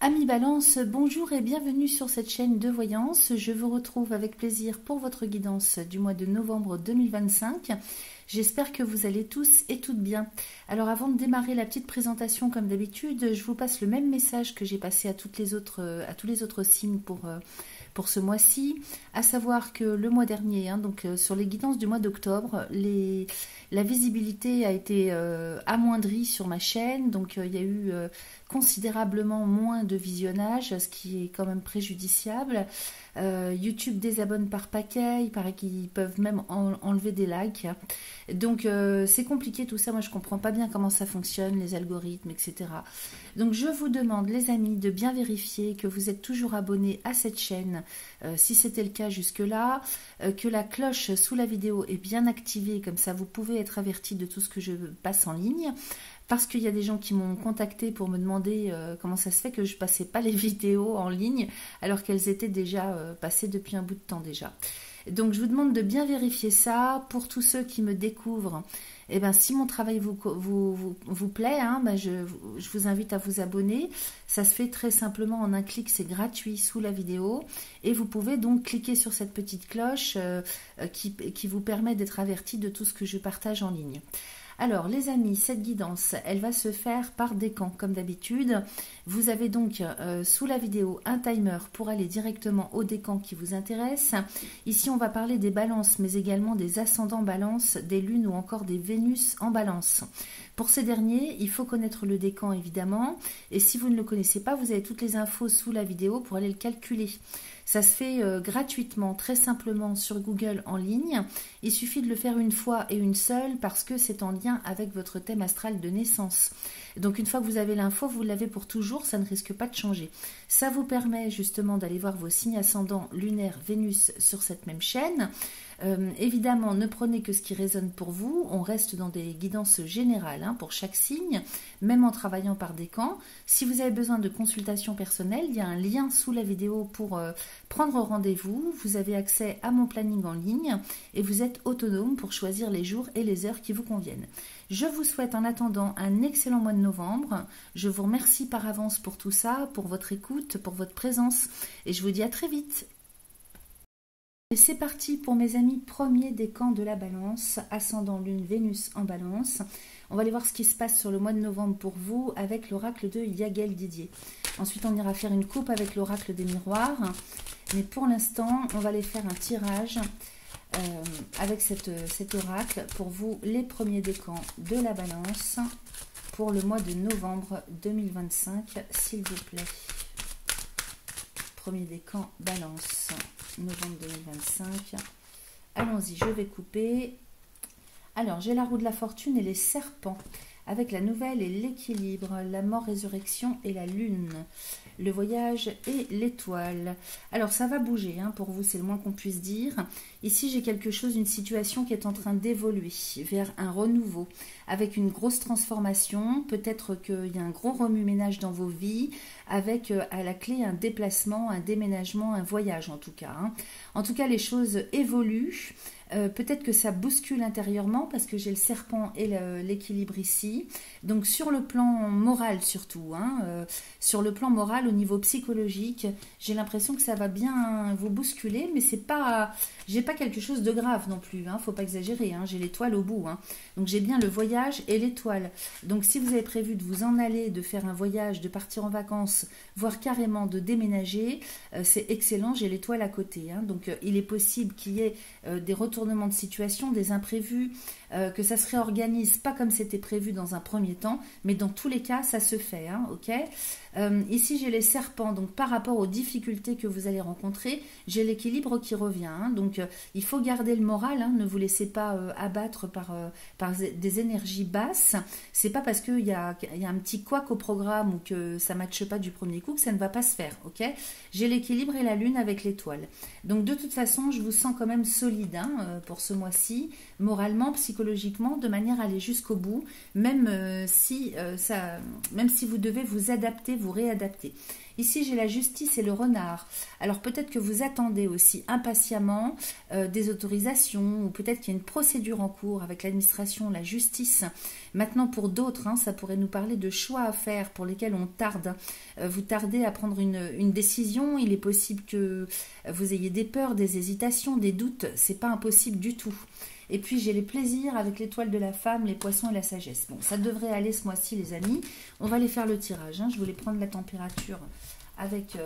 Amis Balance, bonjour et bienvenue sur cette chaîne de voyance. Je vous retrouve avec plaisir pour votre guidance du mois de novembre 2025. J'espère que vous allez tous et toutes bien. Alors avant de démarrer la petite présentation comme d'habitude, je vous passe le même message que j'ai passé à tous les autres signes pour ce mois-ci, à savoir que le mois dernier, sur les guidances du mois d'octobre, la visibilité a été amoindrie sur ma chaîne, donc il y a eu considérablement moins de visionnage, ce qui est quand même préjudiciable. YouTube désabonne par paquet, il paraît qu'ils peuvent même enlever des likes. Donc c'est compliqué tout ça, moi je comprends pas bien comment ça fonctionne, les algorithmes, etc. Donc je vous demande les amis de bien vérifier que vous êtes toujours abonnés à cette chaîne, si c'était le cas jusque-là, que la cloche sous la vidéo est bien activée, comme ça vous pouvez être avertis de tout ce que je passe en ligne. Parce qu'il y a des gens qui m'ont contacté pour me demander comment ça se fait que je ne passais pas les vidéos en ligne alors qu'elles étaient déjà passées depuis un bout de temps déjà. Donc je vous demande de bien vérifier ça. Pour tous ceux qui me découvrent, eh ben, si mon travail vous plaît, je vous invite à vous abonner. Ça se fait très simplement en un clic, c'est gratuit sous la vidéo. Et vous pouvez donc cliquer sur cette petite cloche qui vous permet d'être averti de tout ce que je partage en ligne. Alors les amis, cette guidance, elle va se faire par décan comme d'habitude. Vous avez donc sous la vidéo un timer pour aller directement au décan qui vous intéresse. Ici on va parler des balances mais également des ascendants balance, des lunes ou encore des Vénus en balance. Pour ces derniers, il faut connaître le décan évidemment, et si vous ne le connaissez pas, vous avez toutes les infos sous la vidéo pour aller le calculer. Ça se fait gratuitement, très simplement sur Google en ligne. Il suffit de le faire une fois et une seule parce que c'est en lien avec votre thème astral de naissance. Donc une fois que vous avez l'info, vous l'avez pour toujours, ça ne risque pas de changer. Ça vous permet justement d'aller voir vos signes ascendants lunaires Vénus sur cette même chaîne. Évidemment, ne prenez que ce qui résonne pour vous. On reste dans des guidances générales pour chaque signe, même en travaillant par décan. Si vous avez besoin de consultation personnelle, il y a un lien sous la vidéo pour prendre rendez-vous. Vous avez accès à mon planning en ligne et vous êtes autonome pour choisir les jours et les heures qui vous conviennent. Je vous souhaite en attendant un excellent mois de novembre. Je vous remercie par avance pour tout ça, pour votre écoute, pour votre présence et je vous dis à très vite. Et c'est parti pour mes amis, premier décan de la balance, ascendant lune Vénus en balance. On va aller voir ce qui se passe sur le mois de novembre pour vous avec l'oracle de Yaghel Didier. Ensuite on ira faire une coupe avec l'oracle des miroirs. Mais pour l'instant on va aller faire un tirage avec cet oracle pour vous, les premiers décans de la balance pour le mois de novembre 2025, s'il vous plaît. Premier décan balance, novembre 2025. Allons-y, je vais couper. Alors, j'ai la roue de la fortune et les serpents, avec la nouvelle et l'équilibre, la mort, résurrection et la lune, le voyage et l'étoile. Alors, ça va bouger, pour vous, c'est le moins qu'on puisse dire. Ici, j'ai quelque chose, une situation qui est en train d'évoluer vers un renouveau, avec une grosse transformation. Peut-être qu'il y a un gros remue-ménage dans vos vies, avec à la clé un déplacement, un déménagement, un voyage en tout cas. En tout cas, les choses évoluent. Peut-être que ça bouscule intérieurement parce que j'ai le serpent et l'équilibre ici. Donc sur le plan moral surtout, sur le plan moral au niveau psychologique, j'ai l'impression que ça va bien vous bousculer, mais c'est pas, j'ai pas quelque chose de grave non plus. Faut pas exagérer. J'ai l'étoile au bout. Donc j'ai bien le voyage et l'étoile. Donc si vous avez prévu de vous en aller, de faire un voyage, de partir en vacances, voire carrément de déménager, c'est excellent. J'ai l'étoile à côté. Donc il est possible qu'il y ait des retournements de situation, des imprévus, que ça se réorganise pas comme c'était prévu dans un premier temps, mais dans tous les cas ça se fait, ok. Ici j'ai les serpents, donc par rapport aux difficultés que vous allez rencontrer, j'ai l'équilibre qui revient, donc il faut garder le moral, ne vous laissez pas abattre par des énergies basses. C'est pas parce qu'il y a un petit couac au programme ou que ça matche pas du premier coup que ça ne va pas se faire, ok. J'ai l'équilibre et la lune avec l'étoile, donc de toute façon je vous sens quand même solide pour ce mois-ci, moralement, psychologiquement. psychologiquement de manière à aller jusqu'au bout, même si vous devez vous adapter, vous réadapter. Ici, j'ai la justice et le renard. Alors peut-être que vous attendez aussi impatiemment des autorisations, ou peut-être qu'il y a une procédure en cours avec l'administration, la justice. Maintenant, pour d'autres, hein, ça pourrait nous parler de choix à faire pour lesquels on tarde. Vous tardez à prendre une décision. Il est possible que vous ayez des peurs, des hésitations, des doutes. C'est pas impossible du tout. Et puis j'ai les plaisirs avec l'étoile de la femme, les poissons et la sagesse. Bon, ça devrait aller ce mois-ci, les amis. On va aller faire le tirage. Hein. Je voulais prendre la température avec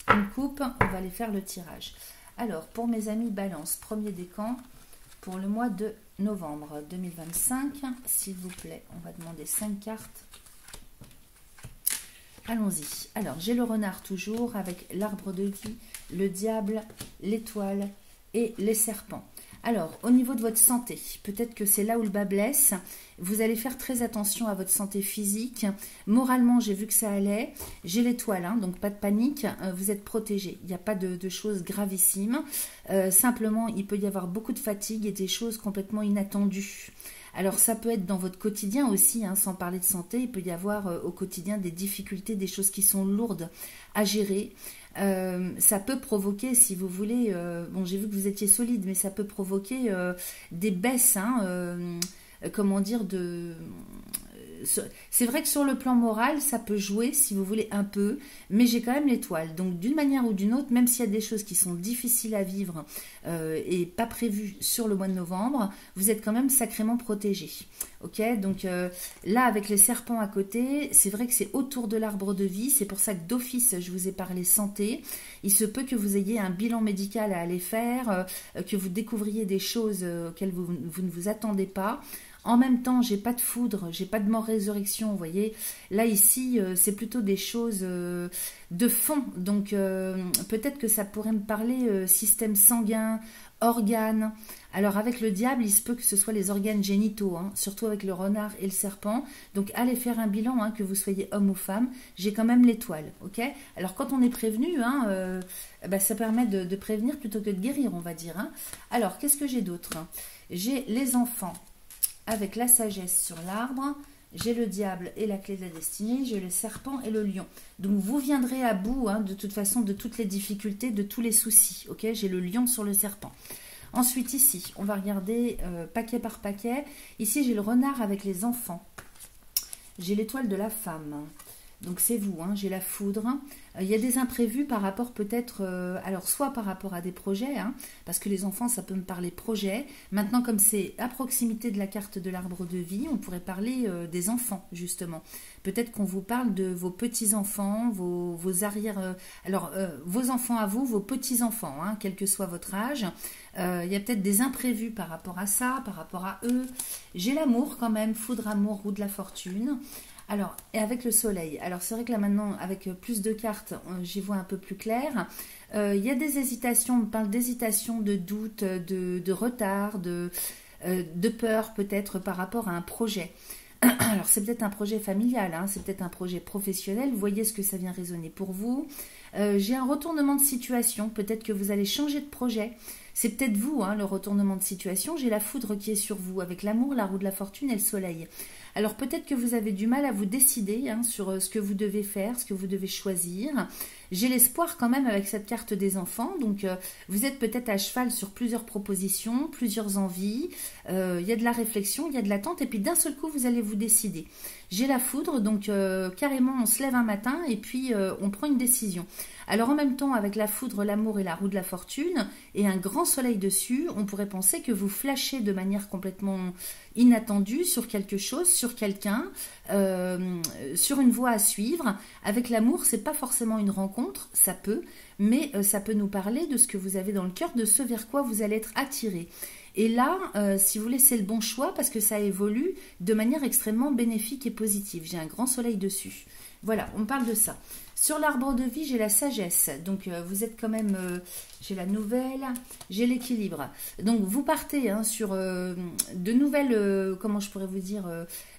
une coupe. On va aller faire le tirage. Alors, pour mes amis Balance, premier décan pour le mois de novembre 2025. S'il vous plaît, on va demander 5 cartes. Allons-y. Alors, j'ai le renard toujours avec l'arbre de vie, le diable, l'étoile et les serpents. Alors, au niveau de votre santé, peut-être que c'est là où le bas blesse. Vous allez faire très attention à votre santé physique. Moralement, j'ai vu que ça allait. J'ai l'étoile, hein, donc pas de panique. Vous êtes protégé. Il n'y a pas de choses gravissimes. Simplement, il peut y avoir beaucoup de fatigue et des choses complètement inattendues. Alors, ça peut être dans votre quotidien aussi, hein, sans parler de santé. Il peut y avoir au quotidien des difficultés, des choses qui sont lourdes à gérer. Ça peut provoquer, si vous voulez, bon, j'ai vu que vous étiez solide, mais ça peut provoquer des baisses, hein, comment dire, c'est vrai que sur le plan moral, ça peut jouer, si vous voulez, un peu, mais j'ai quand même l'étoile. Donc, d'une manière ou d'une autre, même s'il y a des choses qui sont difficiles à vivre et pas prévues sur le mois de novembre, vous êtes quand même sacrément protégé. Ok, donc là, avec les serpents à côté, c'est vrai que c'est autour de l'arbre de vie. C'est pour ça que d'office, je vous ai parlé santé. Il se peut que vous ayez un bilan médical à aller faire, que vous découvriez des choses auxquelles vous ne vous attendez pas. En même temps, j'ai pas de foudre, j'ai pas de mort-résurrection, vous voyez. Là, ici, c'est plutôt des choses de fond. Donc, peut-être que ça pourrait me parler système sanguin, organes. Alors, avec le diable, il se peut que ce soit les organes génitaux, hein, surtout avec le renard et le serpent. Donc, allez faire un bilan, hein, que vous soyez homme ou femme. J'ai quand même l'étoile, ok. Alors, quand on est prévenu, hein, ça permet de prévenir plutôt que de guérir, on va dire. Hein. Alors, qu'est-ce que j'ai d'autre? J'ai les enfants avec la sagesse sur l'arbre, j'ai le diable et la clé de la destinée, j'ai le serpent et le lion. Donc vous viendrez à bout, hein, de toute façon, de toutes les difficultés, de tous les soucis. Ok, j'ai le lion sur le serpent. Ensuite ici, on va regarder paquet par paquet. Ici j'ai le renard avec les enfants. J'ai l'étoile de la femme. Donc c'est vous, hein, j'ai la foudre. Il y a des imprévus par rapport peut-être, alors soit par rapport à des projets, hein, parce que les enfants, ça peut me parler projet. Maintenant, comme c'est à proximité de la carte de l'arbre de vie, on pourrait parler des enfants, justement. Peut-être qu'on vous parle de vos petits-enfants, vos arrières... vos enfants à vous, vos petits-enfants, hein, quel que soit votre âge. Il y a peut-être des imprévus par rapport à ça, par rapport à eux. J'ai l'amour quand même, foudre, amour, roue de la fortune. Alors, et avec le soleil, alors c'est vrai que là maintenant, avec plus de cartes, j'y vois un peu plus clair. Il y a des hésitations, on me parle d'hésitation, de doute, de retard, de peur peut-être par rapport à un projet. Alors c'est peut-être un projet familial, hein, c'est peut-être un projet professionnel, vous voyez ce que ça vient résonner pour vous. J'ai un retournement de situation, peut-être que vous allez changer de projet. C'est peut-être vous, hein, le retournement de situation. J'ai la foudre qui est sur vous, avec l'amour, la roue de la fortune et le soleil. Alors peut-être que vous avez du mal à vous décider, hein, sur ce que vous devez faire, ce que vous devez choisir. J'ai l'espoir quand même avec cette carte des enfants. Donc vous êtes peut-être à cheval sur plusieurs propositions, plusieurs envies. Il y a de la réflexion, il y a de l'attente. Et puis d'un seul coup, vous allez vous décider. J'ai la foudre, donc carrément on se lève un matin et puis on prend une décision. Alors en même temps, avec la foudre, l'amour et la roue de la fortune et un grand soleil dessus, on pourrait penser que vous flashez de manière complètement inattendue sur quelque chose, sur quelqu'un, sur une voie à suivre. Avec l'amour, c'est pas forcément une rencontre, ça peut, mais ça peut nous parler de ce que vous avez dans le cœur, de ce vers quoi vous allez être attiré. Et là, si vous voulez, c'est le bon choix parce que ça évolue de manière extrêmement bénéfique et positive. J'ai un grand soleil dessus. Voilà, on parle de ça. Sur l'arbre de vie, j'ai la sagesse. Donc, vous êtes quand même... j'ai la nouvelle, j'ai l'équilibre. Donc, vous partez, hein, sur de nouvelles... comment je pourrais vous dire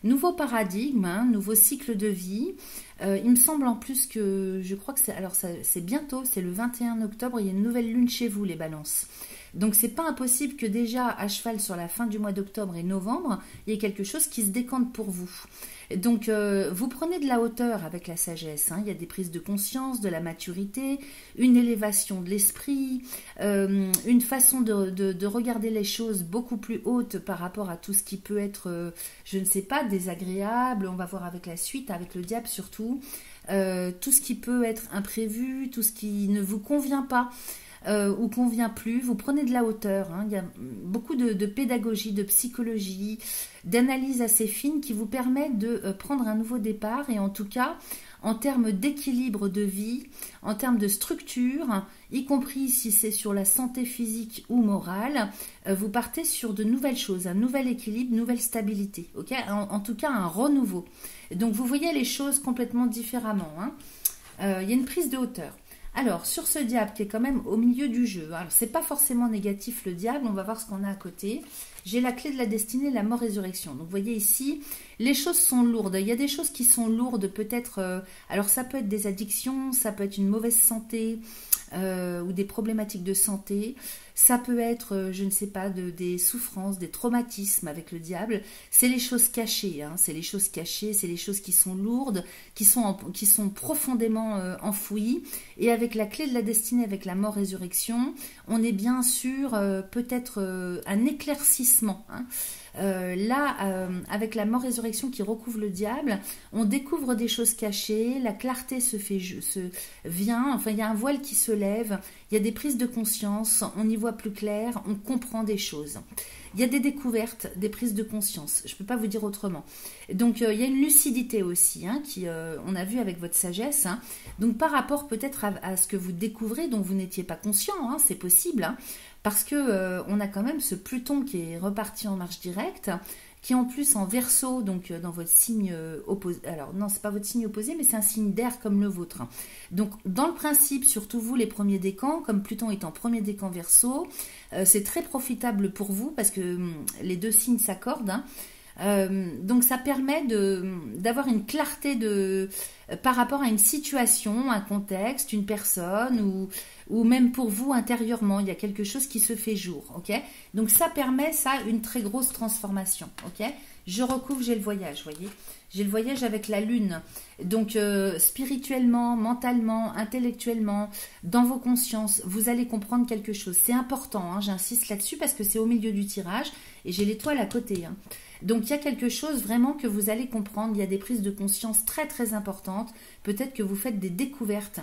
nouveaux paradigmes, hein, nouveaux cycles de vie. Il me semble en plus que... Je crois que c'est... Alors, c'est bientôt, c'est le 21 octobre. Il y a une nouvelle lune chez vous, les balances. Donc c'est pas impossible que déjà à cheval sur la fin du mois d'octobre et novembre, il y ait quelque chose qui se décante pour vous. Donc vous prenez de la hauteur avec la sagesse, hein. Il y a des prises de conscience, de la maturité, une élévation de l'esprit, une façon de regarder les choses beaucoup plus haute par rapport à tout ce qui peut être, je ne sais pas, désagréable. On va voir avec la suite, avec le diable surtout, tout ce qui peut être imprévu, tout ce qui ne vous convient pas. Ou convient plus, vous prenez de la hauteur, hein. Il y a beaucoup de pédagogie, de psychologie, d'analyse assez fine qui vous permet de prendre un nouveau départ et en tout cas en termes d'équilibre de vie, en termes de structure, y compris si c'est sur la santé physique ou morale, vous partez sur de nouvelles choses, un nouvel équilibre, nouvelle stabilité, ok, en tout cas un renouveau. Donc vous voyez les choses complètement différemment, hein. Il y a une prise de hauteur. Alors, sur ce diable qui est quand même au milieu du jeu, alors c'est pas forcément négatif le diable, on va voir ce qu'on a à côté. J'ai la clé de la destinée, la mort, résurrection. Donc, vous voyez ici, les choses sont lourdes. Il y a des choses qui sont lourdes, peut-être. Alors, ça peut être des addictions, ça peut être une mauvaise santé ou des problématiques de santé. Ça peut être, je ne sais pas, des souffrances, des traumatismes avec le diable. C'est les choses cachées, hein. C'est les choses cachées, c'est les choses qui sont lourdes, qui sont profondément enfouies. Et avec la clé de la destinée, avec la mort, résurrection, on est bien sûr peut-être un éclaircissement, hein. Avec la mort résurrection qui recouvre le diable, on découvre des choses cachées, la clarté vient, enfin il y a un voile qui se lève, il y a des prises de conscience, on y voit plus clair, on comprend des choses. Il y a des découvertes, des prises de conscience, je ne peux pas vous dire autrement. Donc il y a une lucidité aussi, hein, on a vu avec votre sagesse, hein. Donc par rapport peut-être à ce que vous découvrez dont vous n'étiez pas conscient, hein, c'est possible, hein, parce que on a quand même ce Pluton qui est reparti en marche directe, qui est en plus en Verseau, donc dans votre signe opposé. Alors non, c'est pas votre signe opposé, mais c'est un signe d'air comme le vôtre. Donc dans le principe, surtout vous les premiers décans, comme Pluton est en premier décan Verseau, c'est très profitable pour vous parce que les deux signes s'accordent, hein. Donc ça permet d'avoir une clarté par rapport à une situation, un contexte, une personne ou même pour vous intérieurement, il y a quelque chose qui se fait jour, ok? Donc ça permet une très grosse transformation, ok? Je recouvre, j'ai le voyage, voyez? J'ai le voyage avec la lune. Donc spirituellement, mentalement, intellectuellement, dans vos consciences, vous allez comprendre quelque chose. C'est important, hein, j'insiste là-dessus parce que c'est au milieu du tirage et j'ai l'étoile à côté, hein. Donc il y a quelque chose vraiment que vous allez comprendre, il y a des prises de conscience très très importantes, peut-être que vous faites des découvertes,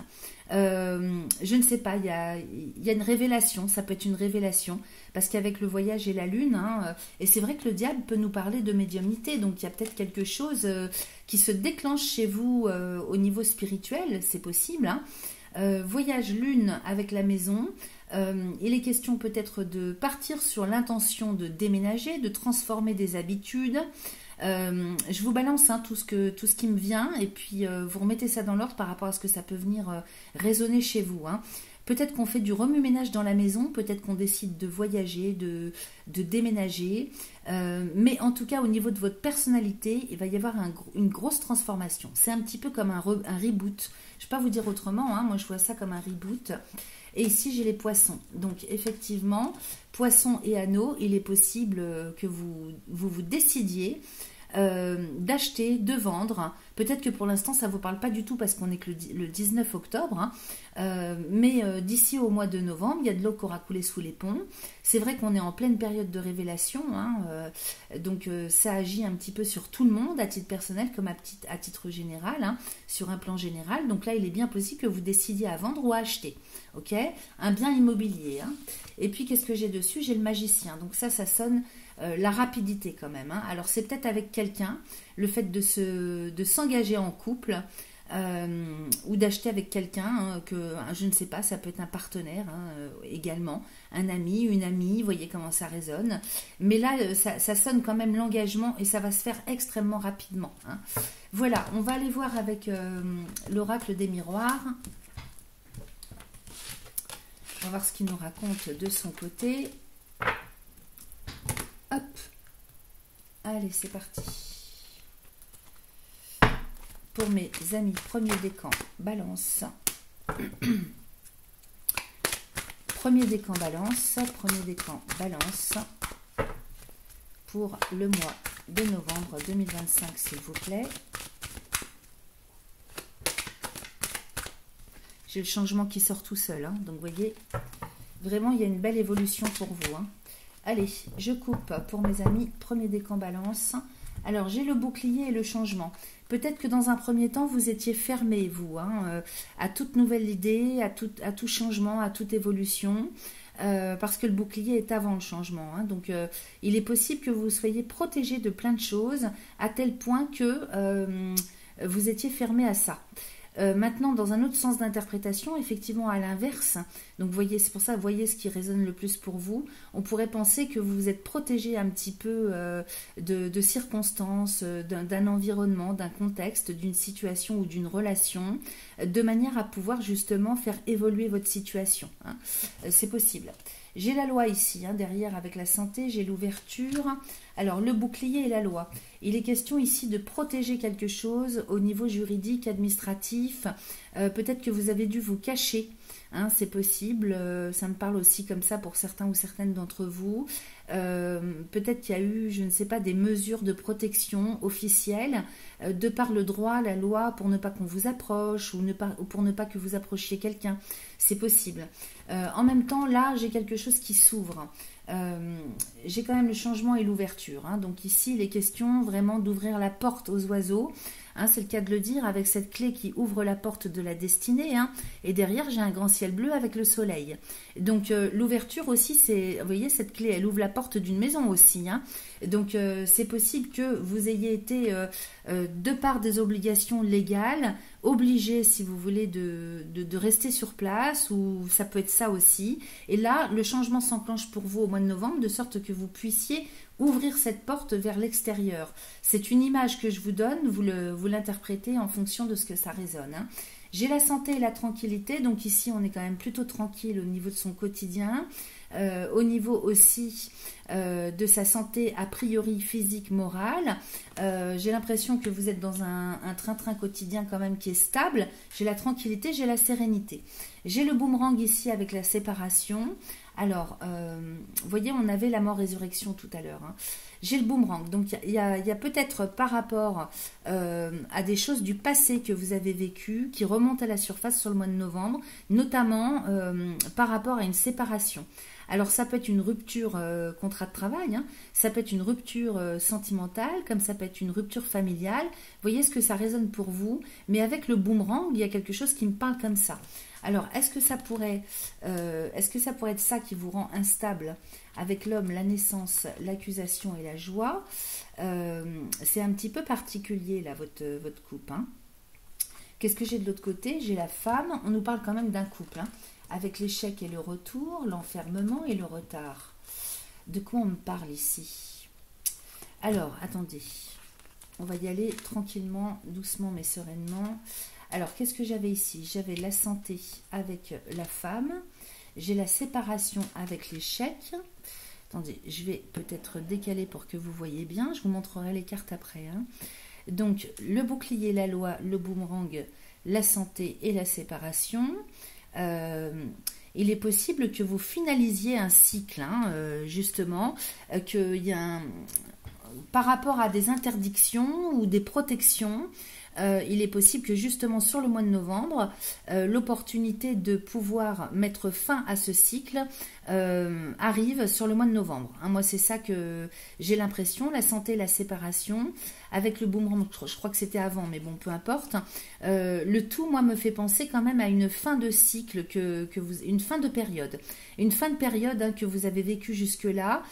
je ne sais pas, il y a une révélation, ça peut être une révélation, parce qu'avec le voyage et la lune, hein, et c'est vrai que le diable peut nous parler de médiumnité, donc il y a peut-être quelque chose qui se déclenche chez vous au niveau spirituel, c'est possible, hein. Voyage lune avec la maison, il est question peut-être de partir sur l'intention de déménager, de transformer des habitudes. Je vous balance, hein, tout ce qui me vient et puis vous remettez ça dans l'ordre par rapport à ce que ça peut venir résonner chez vous, hein. Peut-être qu'on fait du remue-ménage dans la maison, peut-être qu'on décide de voyager, de déménager, mais en tout cas au niveau de votre personnalité, il va y avoir une grosse transformation. C'est un petit peu comme un reboot. Je ne vais pas vous dire autrement, hein, moi je vois ça comme un reboot. Et ici j'ai les poissons. Donc effectivement, poissons et anneaux, il est possible que vous décidiez d'acheter, de vendre. Peut-être que pour l'instant ça ne vous parle pas du tout parce qu'on est que le 19 octobre, hein. Mais d'ici au mois de novembre, il y a de l'eau qui aura coulé sous les ponts. C'est vrai qu'on est en pleine période de révélation, hein, donc ça agit un petit peu sur tout le monde, à titre personnel comme à titre général, hein, sur un plan général. Donc là, il est bien possible que vous décidiez à vendre ou à acheter, ok, un bien immobilier, hein. Et puis, qu'est-ce que j'ai dessus? J'ai le magicien, donc ça sonne la rapidité quand même, hein. Alors, c'est peut-être avec quelqu'un, le fait de s'engager en couple, ou d'acheter avec quelqu'un, hein, je ne sais pas, ça peut être un partenaire, hein, également, un ami, une amie, vous voyez comment ça résonne. Mais là, ça sonne quand même l'engagement et ça va se faire extrêmement rapidement, hein. Voilà, on va aller voir avec l'oracle des miroirs. On va voir ce qu'il nous raconte de son côté. Hop. Allez, c'est parti. Pour mes amis, premier décan, balance. premier décan balance, pour le mois de novembre 2025, s'il vous plaît. J'ai le changement qui sort tout seul, hein, donc vous voyez, vraiment il y a une belle évolution pour vous, hein. Allez, je coupe pour mes amis, premier décan balance. Alors, j'ai le bouclier et le changement. Peut-être que dans un premier temps, vous étiez fermé, vous, hein, à toute nouvelle idée, à tout changement, à toute évolution, parce que le bouclier est avant le changement, hein. Donc, il est possible que vous soyez protégé de plein de choses, à tel point que vous étiez fermé à ça. Maintenant, dans un autre sens d'interprétation, effectivement à l'inverse, donc voyez, c'est pour ça, voyez ce qui résonne le plus pour vous. On pourrait penser que vous vous êtes protégé un petit peu de circonstances, d'un environnement, d'un contexte, d'une situation ou d'une relation, de manière à pouvoir justement faire évoluer votre situation, hein. C'est possible. J'ai la loi ici, hein, derrière avec la santé, j'ai l'ouverture. Alors, le bouclier et la loi. Il est question ici de protéger quelque chose au niveau juridique, administratif. Peut-être que vous avez dû vous cacher, hein, c'est possible. Ça me parle aussi comme ça pour certains ou certaines d'entre vous. Peut-être qu'il y a eu, je ne sais pas, des mesures de protection officielles de par le droit, la loi, pour ne pas qu'on vous approche ou pour ne pas que vous approchiez quelqu'un. C'est possible. En même temps, là, j'ai quelque chose qui s'ouvre. J'ai quand même le changement et l'ouverture, hein. Donc ici, il est question vraiment d'ouvrir la porte aux oiseaux, hein, c'est le cas de le dire, avec cette clé qui ouvre la porte de la destinée, hein. Et derrière, j'ai un grand ciel bleu avec le soleil. Donc l'ouverture aussi, c'est, vous voyez, cette clé, elle ouvre la porte d'une maison aussi, hein. Donc c'est possible que vous ayez été, de par des obligations légales, obligé, si vous voulez, de rester sur place, ou ça peut être ça aussi. Et là, le changement s'enclenche pour vous au mois de novembre, de sorte que vous puissiez ouvrir cette porte vers l'extérieur. C'est une image que je vous donne, vous l'interprétez en fonction de ce que ça résonne, hein. J'ai la santé et la tranquillité, donc ici on est quand même plutôt tranquille au niveau de son quotidien, au niveau aussi de sa santé a priori physique, morale. J'ai l'impression que vous êtes dans un train-train quotidien quand même qui est stable. J'ai la tranquillité, j'ai la sérénité. J'ai le boomerang ici avec la séparation. Alors, vous voyez, on avait la mort-résurrection tout à l'heure, hein. J'ai le boomerang, donc il y a peut-être par rapport à des choses du passé que vous avez vécues, qui remontent à la surface sur le mois de novembre, notamment par rapport à une séparation. Alors ça peut être une rupture contrat de travail, hein, ça peut être une rupture sentimentale, comme ça peut être une rupture familiale. Vous voyez ce que ça résonne pour vous, mais avec le boomerang, il y a quelque chose qui me parle comme ça. Alors, est-ce que ça pourrait être ça qui vous rend instable avec l'homme, la naissance, l'accusation et la joie? C'est un petit peu particulier, là, votre couple, hein. Qu'est-ce que j'ai de l'autre côté? J'ai la femme. On nous parle quand même d'un couple, hein, avec l'échec et le retour, l'enfermement et le retard. De quoi on me parle ici? Alors, attendez. On va y aller tranquillement, doucement mais sereinement. Alors, qu'est-ce que j'avais ici? J'avais la santé avec la femme. J'ai la séparation avec l'échec. Attendez, je vais peut-être décaler pour que vous voyez bien. Je vous montrerai les cartes après, hein. Donc, le bouclier, la loi, le boomerang, la santé et la séparation. Il est possible que vous finalisiez un cycle, hein, justement, qu'il y a par rapport à des interdictions ou des protections. Il est possible que justement sur le mois de novembre, l'opportunité de pouvoir mettre fin à ce cycle arrive sur le mois de novembre, hein. Moi, c'est ça que j'ai l'impression, la santé, la séparation, avec le boomerang, je crois que c'était avant, mais bon, peu importe. Le tout, moi, me fait penser quand même à une fin de cycle, une fin de période. Une fin de période, hein, que vous avez vécue jusque-là,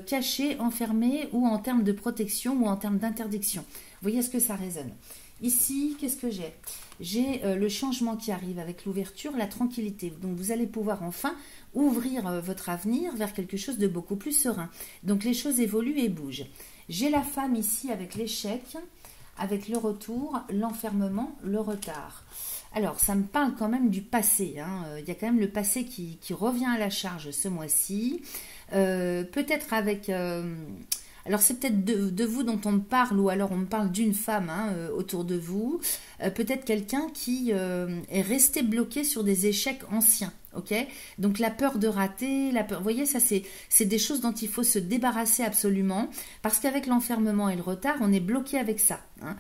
cachée, enfermée, ou en termes de protection, ou en termes d'interdiction. Vous voyez ce que ça résonne? Ici, qu'est-ce que j'ai? J'ai le changement qui arrive avec l'ouverture, la tranquillité. Donc, vous allez pouvoir enfin ouvrir votre avenir vers quelque chose de beaucoup plus serein. Donc, les choses évoluent et bougent. J'ai la femme ici avec l'échec, avec le retour, l'enfermement, le retard. Alors, ça me parle quand même du passé, hein. Il y a quand même le passé qui revient à la charge ce mois-ci. Peut-être avec... alors, c'est peut-être de vous dont on me parle, ou alors on me parle d'une femme, hein, autour de vous. Peut-être quelqu'un qui est resté bloqué sur des échecs anciens. Ok, donc la peur de rater, la peur, vous voyez, ça c'est des choses dont il faut se débarrasser absolument, parce qu'avec l'enfermement et le retard, on est bloqué avec ça, hein.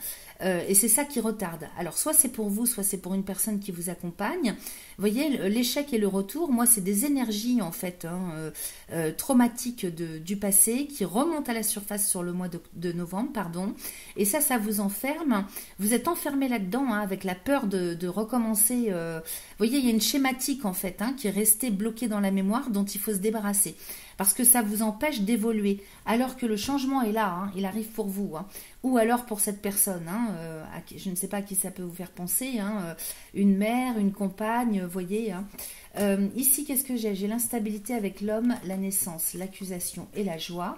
Et c'est ça qui retarde. Alors soit c'est pour vous, soit c'est pour une personne qui vous accompagne. Vous voyez, l'échec et le retour, moi c'est des énergies en fait, hein, traumatiques du passé qui remontent à la surface sur le mois de novembre, pardon. Et ça vous enferme. Vous êtes enfermé là-dedans, hein, avec la peur de recommencer. Vous voyez, il y a une schématique en fait, hein, qui est restée bloquée dans la mémoire, dont il faut se débarrasser. Parce que ça vous empêche d'évoluer, alors que le changement est là, hein, il arrive pour vous, hein. Ou alors pour cette personne, hein, je ne sais pas à qui ça peut vous faire penser, hein, une mère, une compagne, vous voyez, hein. Ici, qu'est-ce que j'ai? J'ai l'instabilité avec l'homme, la naissance, l'accusation et la joie.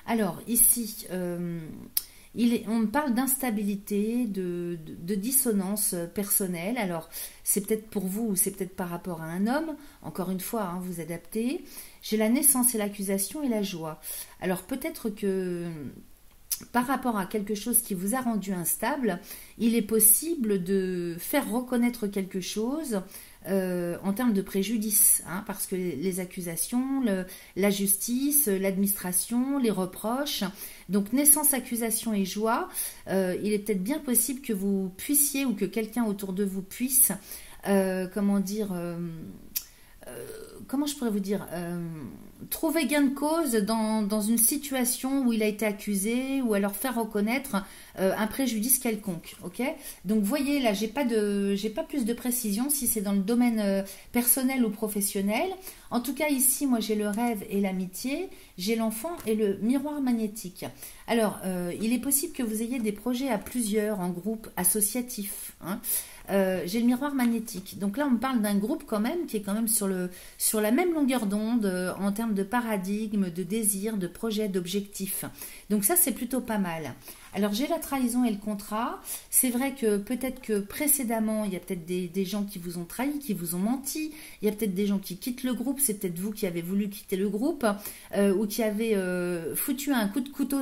Alors ici, on me parle d'instabilité, de dissonance personnelle. Alors, c'est peut-être pour vous ou c'est peut-être par rapport à un homme. Encore une fois, hein, vous adaptez. J'ai la naissance et l'accusation et la joie. Alors, peut-être que par rapport à quelque chose qui vous a rendu instable, il est possible de faire reconnaître quelque chose en termes de préjudice, hein, parce que les accusations, la justice, l'administration, les reproches, donc naissance, accusation et joie, il est peut-être bien possible que vous puissiez ou que quelqu'un autour de vous puisse, comment dire... comment je pourrais vous dire, trouver gain de cause dans une situation où il a été accusé, ou alors faire reconnaître un préjudice quelconque, ok? Donc voyez là, j'ai pas plus de précision si c'est dans le domaine personnel ou professionnel. En tout cas ici, moi j'ai le rêve et l'amitié, j'ai l'enfant et le miroir magnétique. Alors il est possible que vous ayez des projets à plusieurs, en groupe associatif, hein. J'ai le miroir magnétique. Donc là, on me parle d'un groupe quand même qui est quand même sur la même longueur d'onde en termes de paradigme, de désir, de projet, d'objectif. Donc ça, c'est plutôt pas mal. Alors j'ai la trahison et le contrat. C'est vrai que peut-être que précédemment, il y a peut-être des gens qui vous ont trahi, qui vous ont menti. Il y a peut-être des gens qui quittent le groupe. C'est peut-être vous qui avez voulu quitter le groupe ou qui avez foutu un coup de couteau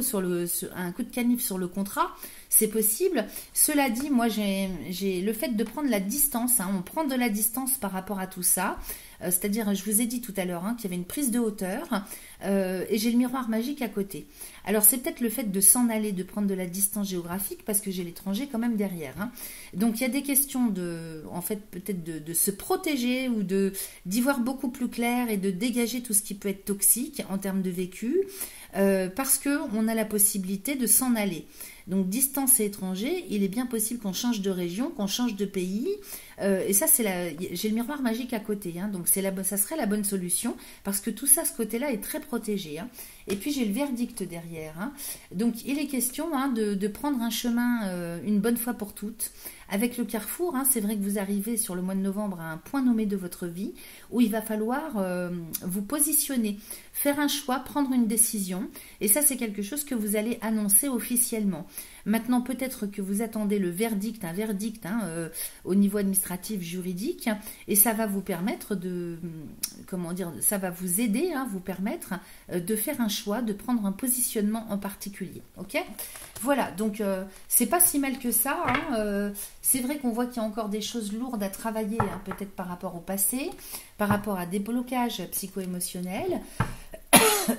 un coup de canif sur le contrat. C'est possible. Cela dit, moi, j'ai le fait de prendre la distance, hein, on prend de la distance par rapport à tout ça. C'est-à-dire, je vous ai dit tout à l'heure, hein, qu'il y avait une prise de hauteur et j'ai le miroir magique à côté. Alors, c'est peut-être le fait de s'en aller, de prendre de la distance géographique parce que j'ai l'étranger quand même derrière, hein. Donc, il y a des questions en fait, peut-être de se protéger ou d'y voir beaucoup plus clair et de dégager tout ce qui peut être toxique en termes de vécu parce qu'on a la possibilité de s'en aller. Donc, distance et étranger, il est bien possible qu'on change de région, qu'on change de pays. Et ça, j'ai le miroir magique à côté, hein, donc ça serait la bonne solution parce que tout ça, ce côté-là est très protégé, hein. Et puis, j'ai le verdict derrière, hein. Donc, il est question, hein, de prendre un chemin une bonne fois pour toutes. Avec le carrefour, hein, c'est vrai que vous arrivez sur le mois de novembre à un point nommé de votre vie où il va falloir vous positionner, faire un choix, prendre une décision. Et ça, c'est quelque chose que vous allez annoncer officiellement. Maintenant, peut-être que vous attendez un verdict, hein, au niveau administratif, juridique, et ça va vous permettre ça va vous aider, hein, vous permettre de faire un choix, de prendre un positionnement en particulier. Ok ? Voilà, donc c'est pas si mal que ça, hein, c'est vrai qu'on voit qu'il y a encore des choses lourdes à travailler, hein, peut-être par rapport au passé, par rapport à des blocages psycho-émotionnels.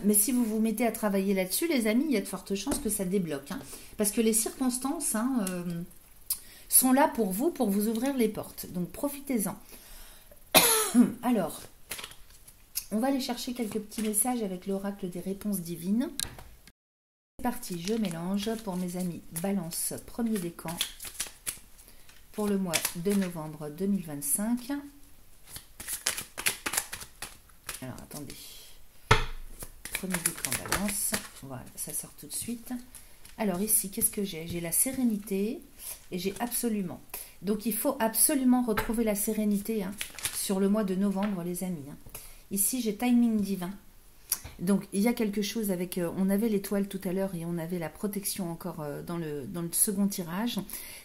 Mais si vous vous mettez à travailler là-dessus, les amis, il y a de fortes chances que ça débloque, hein, parce que les circonstances, hein, sont là pour vous ouvrir les portes. Donc profitez-en. Alors, on va aller chercher quelques petits messages avec l'oracle des réponses divines. C'est parti, je mélange pour mes amis Balance, premier décan, pour le mois de novembre 2025. Alors, attendez. Premier décan Balance. Voilà, ça sort tout de suite. Alors ici, qu'est-ce que j'ai? J'ai la sérénité et j'ai absolument. Donc, il faut absolument retrouver la sérénité, hein, sur le mois de novembre, les amis, hein. Ici, j'ai timing divin. Donc, il y a quelque chose avec... on avait l'étoile tout à l'heure et on avait la protection encore dans le second tirage.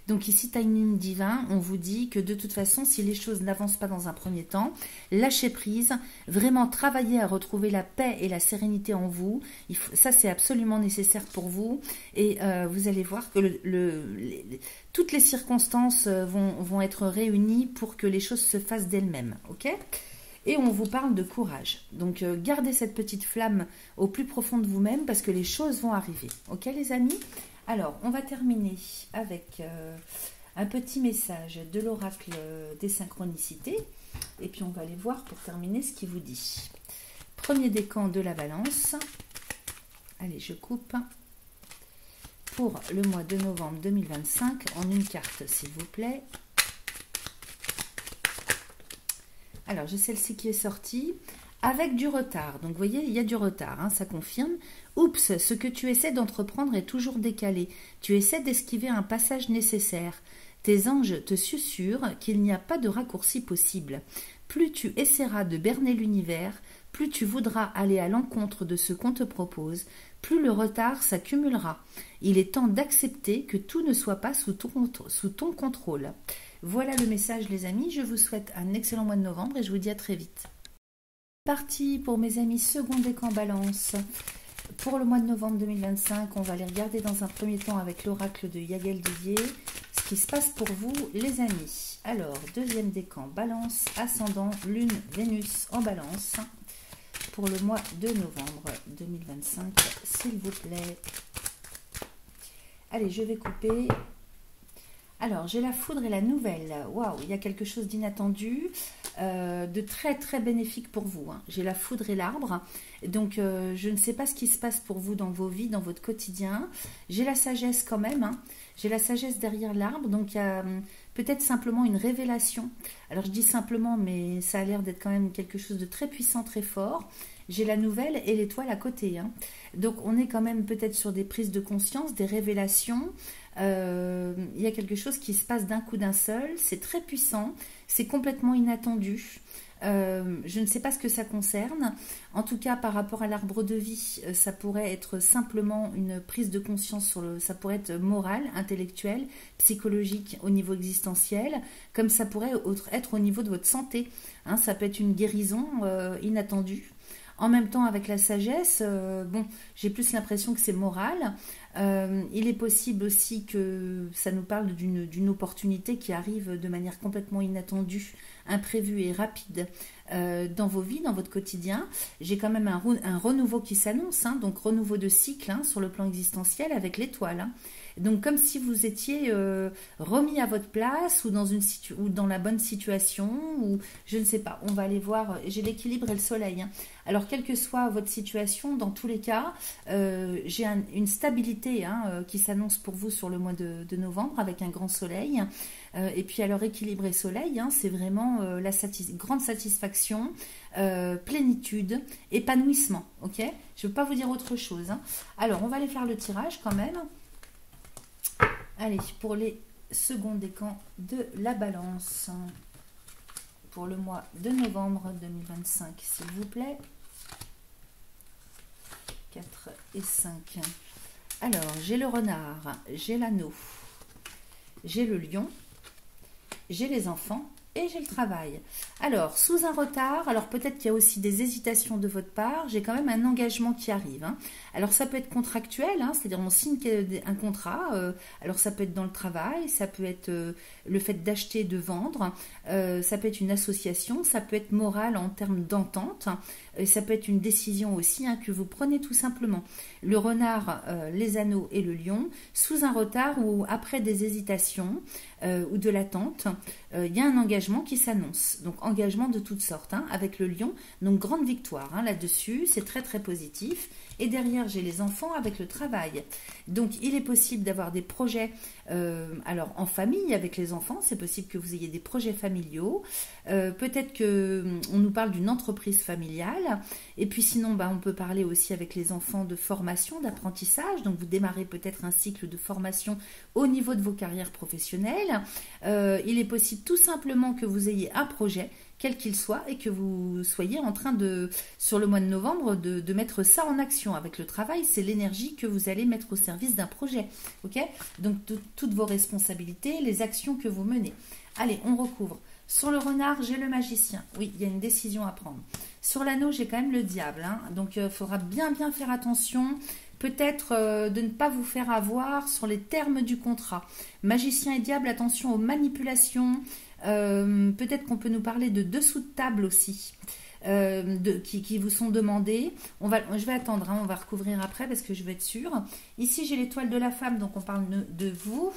Donc, ici, timing divin, on vous dit que de toute façon, si les choses n'avancent pas dans un premier temps, lâchez prise, vraiment travaillez à retrouver la paix et la sérénité en vous. Ça, c'est absolument nécessaire pour vous. Et vous allez voir que toutes les circonstances vont être réunies pour que les choses se fassent d'elles-mêmes. Ok ? et on vous parle de courage. Donc gardez cette petite flamme au plus profond de vous-même parce que les choses vont arriver. Ok les amis? Alors on va terminer avec un petit message de l'oracle des synchronicités et puis on va aller voir pour terminer ce qu'il vous dit. Premier décan de la balance. Allez, je coupe. Pour le mois de novembre 2025, en une carte s'il vous plaît. Alors, j'ai celle-ci qui est sortie avec du retard. Donc, vous voyez, il y a du retard, hein, ça confirme. Oups, ce que tu essaies d'entreprendre est toujours décalé. Tu essaies d'esquiver un passage nécessaire. Tes anges te susurrent qu'il n'y a pas de raccourci possible. Plus tu essaieras de berner l'univers, plus tu voudras aller à l'encontre de ce qu'on te propose, plus le retard s'accumulera. Il est temps d'accepter que tout ne soit pas sous ton contrôle. Voilà le message les amis, je vous souhaite un excellent mois de novembre et je vous dis à très vite. Parti pour mes amis second décan balance. Pour le mois de novembre 2025, on va aller regarder dans un premier temps avec l'oracle de Yael Didier ce qui se passe pour vous les amis. Alors, deuxième décan balance, ascendant, lune, Vénus en balance. Pour le mois de novembre 2025, s'il vous plaît. Allez, je vais couper. Alors, j'ai la foudre et la nouvelle. Waouh, il y a quelque chose d'inattendu, de très très bénéfique pour vous. Hein. J'ai la foudre et l'arbre. Donc, je ne sais pas ce qui se passe pour vous dans vos vies, dans votre quotidien. J'ai la sagesse quand même. Hein. J'ai la sagesse derrière l'arbre. Donc, il y a peut-être simplement une révélation. Alors, je dis simplement, mais ça a l'air d'être quand même quelque chose de très puissant, très fort. J'ai la nouvelle et l'étoile à côté. Hein. Donc, on est quand même peut-être sur des prises de conscience, des révélations. Il y a quelque chose qui se passe d'un coup d'un seul. C'est très puissant. C'est complètement inattendu. Je ne sais pas ce que ça concerne. En tout cas, par rapport à l'arbre de vie, ça pourrait être simplement une prise de conscience ça pourrait être moral, intellectuel, psychologique au niveau existentiel, comme ça pourrait être au niveau de votre santé. Hein, ça peut être une guérison inattendue. En même temps, avec la sagesse, bon, j'ai plus l'impression que c'est moral. Il est possible aussi que ça nous parle d'une opportunité qui arrive de manière complètement inattendue, imprévue et rapide dans vos vies, dans votre quotidien. J'ai quand même un renouveau qui s'annonce, hein, donc renouveau de cycle hein, sur le plan existentiel avec l'étoile. Hein. Donc comme si vous étiez remis à votre place ou dans la bonne situation, ou je ne sais pas, on va aller voir, j'ai l'équilibre et le soleil. Hein. Alors quelle que soit votre situation, dans tous les cas, j'ai une stabilité hein, qui s'annonce pour vous sur le mois de novembre avec un grand soleil. Et puis alors équilibre et soleil, hein, c'est vraiment la grande satisfaction, plénitude, épanouissement. Ok, je ne veux pas vous dire autre chose. Hein. Alors on va aller faire le tirage quand même. Allez, pour les seconds décans de la balance, pour le mois de novembre 2025, s'il vous plaît. 4 et 5. Alors, j'ai le renard, j'ai l'anneau, j'ai le lion, j'ai les enfants et j'ai le travail. Alors, sous un retard, alors peut-être qu'il y a aussi des hésitations de votre part, j'ai quand même un engagement qui arrive. Hein. Alors, ça peut être contractuel, hein, c'est-à-dire on signe un contrat, alors ça peut être dans le travail, ça peut être le fait d'acheter, de vendre, ça peut être une association, ça peut être moral en termes d'entente, ça peut être une décision aussi hein, que vous prenez tout simplement. Le renard, les anneaux et le lion, sous un retard ou après des hésitations ou de l'attente, il y a un engagement qui s'annonce. Donc engagement de toutes sortes hein, avec le lion, donc grande victoire hein, là-dessus, c'est très très positif. Et derrière, j'ai les enfants avec le travail. Donc, il est possible d'avoir des projets, alors en famille avec les enfants, c'est possible que vous ayez des projets familiaux. Peut-être qu'on nous parle d'une entreprise familiale. Et puis sinon, bah, on peut parler aussi avec les enfants de formation, d'apprentissage. Donc, vous démarrez peut-être un cycle de formation au niveau de vos carrières professionnelles. Il est possible tout simplement que vous ayez un projet quel qu'il soit, et que vous soyez en train de, sur le mois de novembre, de mettre ça en action. Avec le travail, c'est l'énergie que vous allez mettre au service d'un projet. Ok ? Donc, toutes vos responsabilités, les actions que vous menez. Allez, on recouvre. Sur le renard, j'ai le magicien. Oui, il y a une décision à prendre. Sur l'anneau, j'ai quand même le diable. Hein. Donc, il faudra bien faire attention. Peut-être de ne pas vous faire avoir sur les termes du contrat. Magicien et diable, attention aux manipulations. Peut-être qu'on peut nous parler de dessous de table aussi. Qui vous sont demandés. Je vais attendre, hein, on va recouvrir après parce que je veux être sûre. Ici, j'ai l'étoile de la femme, donc on parle de vous.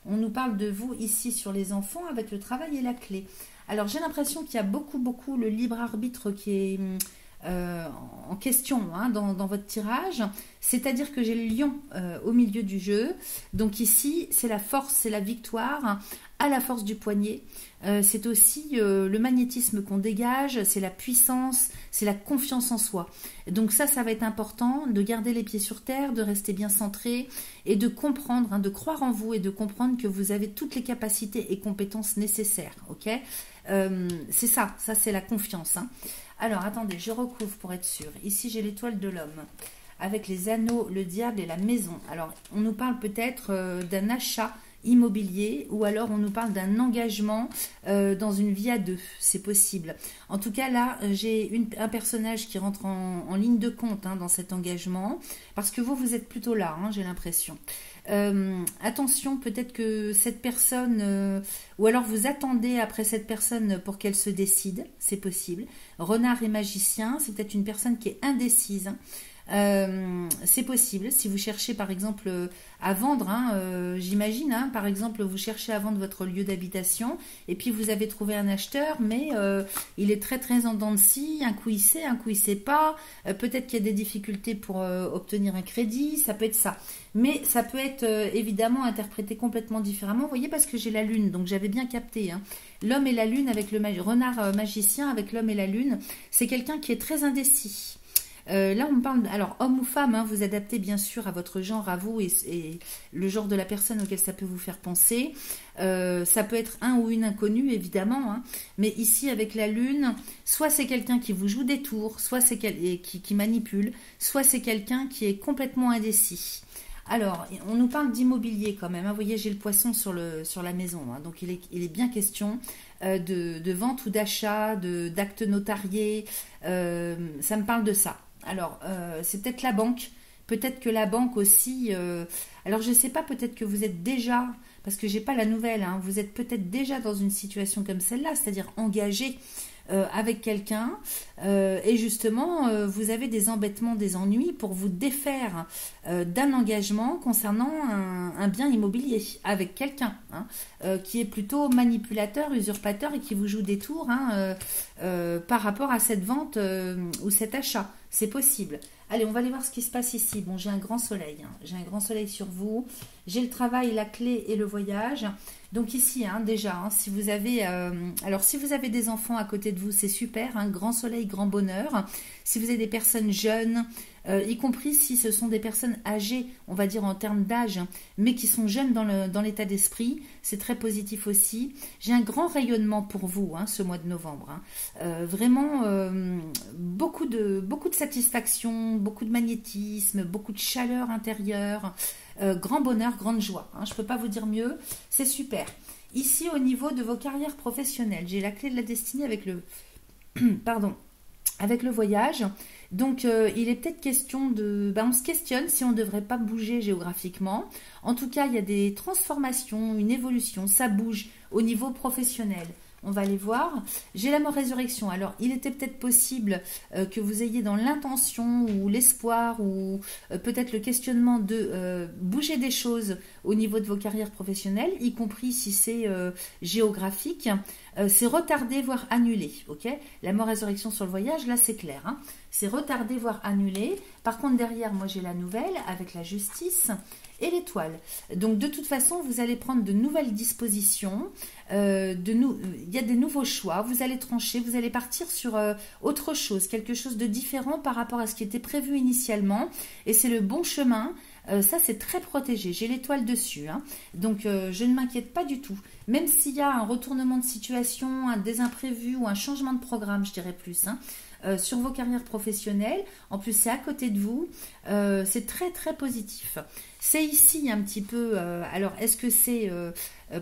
On nous parle de vous ici sur les enfants avec le travail et la clé. Alors, j'ai l'impression qu'il y a beaucoup le libre arbitre qui est en question hein, dans votre tirage. C'est-à-dire que j'ai le lion au milieu du jeu. Donc ici, c'est la force, c'est la victoire à la force du poignet. C'est aussi le magnétisme qu'on dégage, c'est la puissance, c'est la confiance en soi. Donc ça va être important de garder les pieds sur terre, de rester bien centré et de comprendre, hein, de croire en vous et de comprendre que vous avez toutes les capacités et compétences nécessaires. Ok, c'est ça c'est la confiance. Hein. Alors attendez, je recouvre pour être sûre. Ici j'ai l'étoile de l'homme avec les anneaux, le diable et la maison. Alors on nous parle peut-être d'un achat immobilier ou alors on nous parle d'un engagement dans une vie à deux, c'est possible. En tout cas là j'ai un personnage qui rentre en ligne de compte hein, dans cet engagement parce que vous êtes plutôt là, hein, j'ai l'impression. Attention, peut-être que cette personne ou alors vous attendez après cette personne pour qu'elle se décide, c'est possible. Renard et magicien, c'est peut-être une personne qui est indécise. Hein. C'est possible si vous cherchez par exemple à vendre, hein, j'imagine, hein, par exemple vous cherchez à vendre votre lieu d'habitation et puis vous avez trouvé un acheteur mais il est très en dents de scie, un coup il sait, un coup il sait pas, peut-être qu'il y a des difficultés pour obtenir un crédit, ça peut être ça, mais ça peut être évidemment interprété complètement différemment, vous voyez, parce que j'ai la lune, donc j'avais bien capté, hein. L'homme et la lune avec le renard magicien avec l'homme et la lune, c'est quelqu'un qui est très indécis. Là, on parle, alors homme ou femme, hein, vous adaptez bien sûr à votre genre, à vous et le genre de la personne auquel ça peut vous faire penser. Ça peut être un ou une inconnue, évidemment, hein, mais ici, avec la lune, soit c'est quelqu'un qui vous joue des tours, soit c'est qui manipule, soit c'est quelqu'un qui est complètement indécis. Alors, on nous parle d'immobilier quand même. Hein. Vous voyez, j'ai le poisson sur la maison. Hein. Donc, il est bien question de vente ou d'achat, d'actes notariés. Ça me parle de ça. Alors, c'est peut-être la banque. Peut-être que la banque aussi... alors, je ne sais pas, peut-être que vous êtes déjà... Parce que j'ai pas la nouvelle. Hein, vous êtes peut-être déjà dans une situation comme celle-là, c'est-à-dire engagé avec quelqu'un. Et justement, vous avez des embêtements, des ennuis pour vous défaire d'un engagement concernant un bien immobilier avec quelqu'un hein, qui est plutôt manipulateur, usurpateur et qui vous joue des tours hein, par rapport à cette vente ou cet achat. C'est possible. Allez, on va aller voir ce qui se passe ici. Bon, j'ai un grand soleil. Hein. J'ai un grand soleil sur vous. J'ai le travail, la clé et le voyage. Donc ici, hein, déjà, hein, si vous avez... alors, si vous avez des enfants à côté de vous, c'est super. Hein, grand soleil, grand bonheur. Si vous avez des personnes jeunes, y compris si ce sont des personnes âgées, on va dire en termes d'âge, hein, mais qui sont jeunes dans l'état d'esprit, c'est très positif aussi. J'ai un grand rayonnement pour vous, hein, ce mois de novembre. Hein. Vraiment, beaucoup de satisfaction, beaucoup de magnétisme, beaucoup de chaleur intérieure, grand bonheur, grande joie. Hein, je ne peux pas vous dire mieux, c'est super. Ici, au niveau de vos carrières professionnelles, j'ai la clé de la destinée avec le... pardon, avec le voyage. Donc, il est peut-être question de... on se questionne si on ne devrait pas bouger géographiquement. En tout cas, il y a des transformations, une évolution, ça bouge au niveau professionnel. On va aller voir. J'ai la mort résurrection. Alors, il était peut-être possible que vous ayez dans l'intention ou l'espoir ou peut-être le questionnement de bouger des choses au niveau de vos carrières professionnelles, y compris si c'est géographique. C'est retardé, voire annulé. Okay, la mort résurrection sur le voyage, là, c'est clair. Hein, c'est retardé, voire annulé. Par contre, derrière, moi, j'ai la nouvelle avec la justice et l'étoile. Donc, de toute façon, vous allez prendre de nouvelles dispositions. Il y a des nouveaux choix. Vous allez trancher, vous allez partir sur autre chose, quelque chose de différent par rapport à ce qui était prévu initialement. Et c'est le bon chemin. Ça, c'est très protégé. J'ai l'étoile dessus. Hein. Donc, je ne m'inquiète pas du tout. Même s'il y a un retournement de situation, des imprévus ou un changement de programme, je dirais plus, hein, sur vos carrières professionnelles. En plus, c'est à côté de vous. C'est très, très positif. C'est ici un petit peu... alors, est-ce que c'est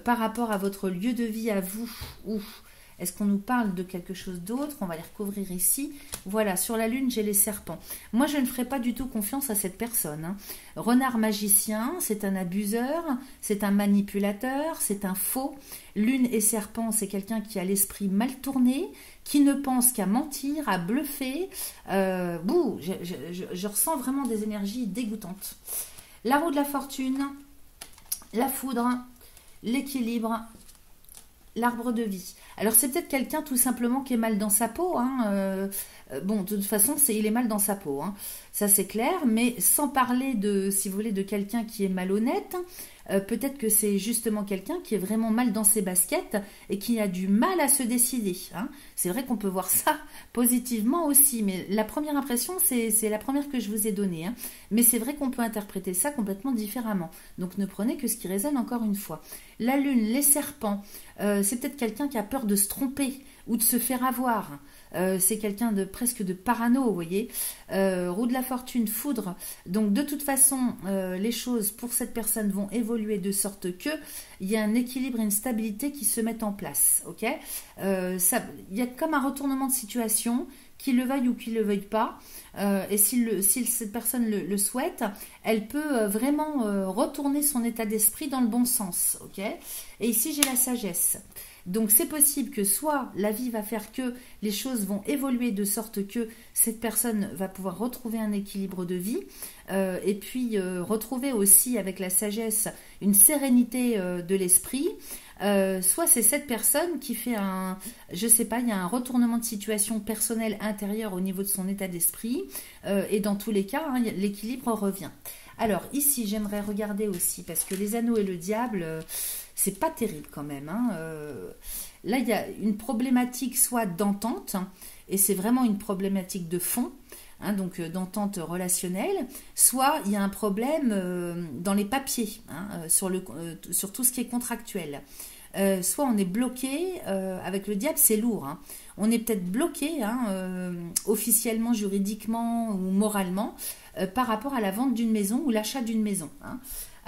par rapport à votre lieu de vie à vous ou Est-ce qu'on nous parle de quelque chose d'autre? On va les recouvrir ici. Voilà, sur la lune, j'ai les serpents. Moi, je ne ferai pas du tout confiance à cette personne, hein. Renard magicien, c'est un abuseur, c'est un manipulateur, c'est un faux. Lune et serpent, c'est quelqu'un qui a l'esprit mal tourné, qui ne pense qu'à mentir, à bluffer. Je ressens vraiment des énergies dégoûtantes. La roue de la fortune, la foudre, l'équilibre, l'arbre de vie. Alors c'est peut-être quelqu'un tout simplement qui est mal dans sa peau, hein. Bon, de toute façon, il est mal dans sa peau, hein. Ça c'est clair, mais sans parler de, si vous voulez, de quelqu'un qui est malhonnête, peut-être que c'est justement quelqu'un qui est vraiment mal dans ses baskets et qui a du mal à se décider, hein. C'est vrai qu'on peut voir ça positivement aussi, mais la première impression, c'est la première que je vous ai donnée, hein. Mais c'est vrai qu'on peut interpréter ça complètement différemment. Donc ne prenez que ce qui résonne encore une fois. La lune, les serpents, c'est peut-être quelqu'un qui a peur de se tromper ou de se faire avoir. C'est quelqu'un de presque de parano, vous voyez. Roue de la fortune, foudre. Donc de toute façon, les choses pour cette personne vont évoluer de sorte que il y a un équilibre et une stabilité qui se mettent en place. Ok, il y a comme un retournement de situation, qu'il le veuille ou qu'il ne le veuille pas. Et si cette personne le souhaite, elle peut vraiment retourner son état d'esprit dans le bon sens. Ok, et ici j'ai la sagesse. Donc c'est possible que soit la vie va faire que les choses vont évoluer de sorte que cette personne va pouvoir retrouver un équilibre de vie et puis retrouver aussi avec la sagesse une sérénité de l'esprit. Soit c'est cette personne qui fait je sais pas, il y a un retournement de situation personnelle intérieure au niveau de son état d'esprit et dans tous les cas, hein, l'équilibre revient. Alors ici j'aimerais regarder aussi parce que les anneaux et le diable, c'est pas terrible quand même, hein. Là il y a une problématique soit d'entente, et c'est vraiment une problématique de fond, hein, donc d'entente relationnelle, soit il y a un problème dans les papiers, hein, sur tout ce qui est contractuel. Soit on est bloqué, avec le diable c'est lourd, hein. On est peut-être bloqué, hein, officiellement, juridiquement ou moralement par rapport à la vente d'une maison ou l'achat d'une maison, hein.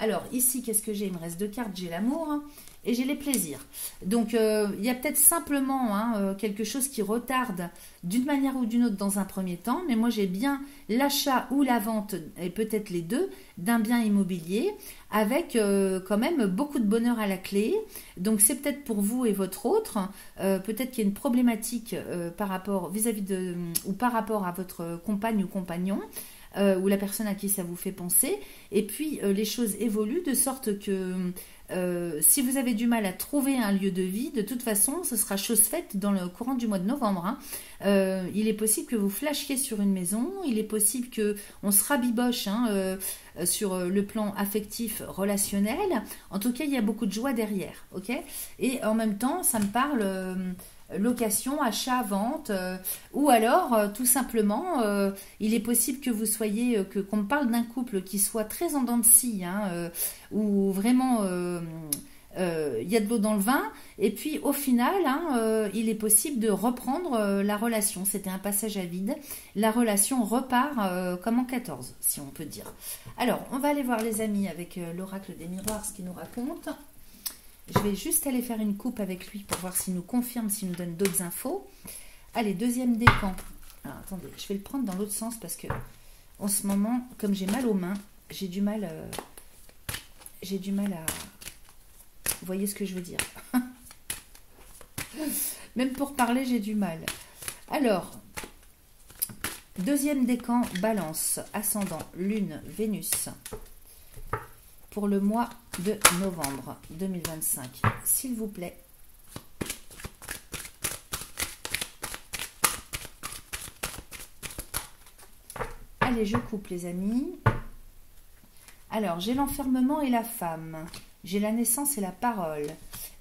Alors ici qu'est-ce que j'ai? Il me reste 2 cartes, j'ai l'amour, hein, et j'ai les plaisirs. Donc il y a peut-être simplement, hein, quelque chose qui retarde d'une manière ou d'une autre dans un premier temps, mais moi j'ai bien l'achat ou la vente, et peut-être les deux, d'un bien immobilier, avec quand même beaucoup de bonheur à la clé. Donc c'est peut-être pour vous et votre autre, peut-être qu'il y a une problématique par rapport vis-à-vis de ou par rapport à votre compagne ou compagnon, ou la personne à qui ça vous fait penser. Et puis les choses évoluent de sorte que si vous avez du mal à trouver un lieu de vie, de toute façon, ce sera chose faite dans le courant du mois de novembre, hein. Il est possible que vous flashiez sur une maison, il est possible qu'on se rabiboche, hein, sur le plan affectif, relationnel. En tout cas, il y a beaucoup de joie derrière, ok? Et en même temps, ça me parle location, achat, vente, ou alors tout simplement, il est possible que vous soyez, qu'on me parle d'un couple qui soit très en dents de scie, hein, où vraiment il y a de l'eau dans le vin, et puis au final, hein, il est possible de reprendre la relation. C'était un passage à vide, la relation repart comme en 14, si on peut dire. Alors, on va aller voir les amis avec l'oracle des miroirs, ce qu'il nous raconte. Je vais juste aller faire une coupe avec lui pour voir s'il nous confirme, s'il nous donne d'autres infos. Allez, deuxième décan. Alors, attendez, je vais le prendre dans l'autre sens parce que en ce moment, comme j'ai mal aux mains, j'ai du mal à... Vous voyez ce que je veux dire? Même pour parler, j'ai du mal. Alors, deuxième décan, Balance, ascendant, Lune, Vénus. Pour le mois de novembre 2025, s'il vous plaît. Allez, je coupe les amis. Alors, j'ai l'enfermement et la femme. J'ai la naissance et la parole.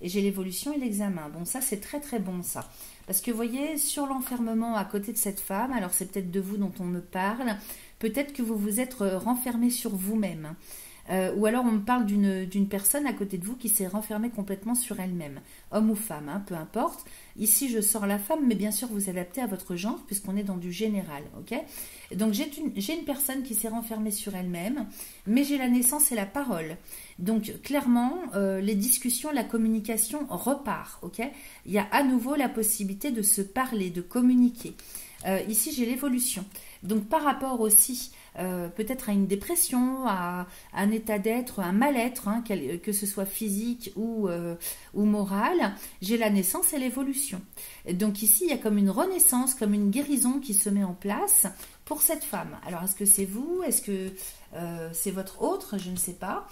Et j'ai l'évolution et l'examen. Bon, ça, c'est très très bon, ça. Parce que, vous voyez, sur l'enfermement à côté de cette femme, alors c'est peut-être de vous dont on me parle, peut-être que vous vous êtes renfermé sur vous-même. Ou alors on me parle d'une personne à côté de vous qui s'est renfermée complètement sur elle-même, homme ou femme, hein, peu importe. Ici, je sors la femme, mais bien sûr, vous adaptez à votre genre, puisqu'on est dans du général, ok? Donc, j'ai une personne qui s'est renfermée sur elle-même, mais j'ai la naissance et la parole. Donc, clairement, les discussions, la communication repart, ok? Il y a à nouveau la possibilité de se parler, de communiquer. Ici, j'ai l'évolution. Donc, par rapport aussi peut-être à une dépression, à un état d'être, un mal-être, hein, que ce soit physique ou moral, j'ai la naissance et l'évolution. Donc ici, il y a comme une renaissance, comme une guérison qui se met en place pour cette femme. Alors, est-ce que c'est vous? Est-ce que c'est votre autre? Je ne sais pas.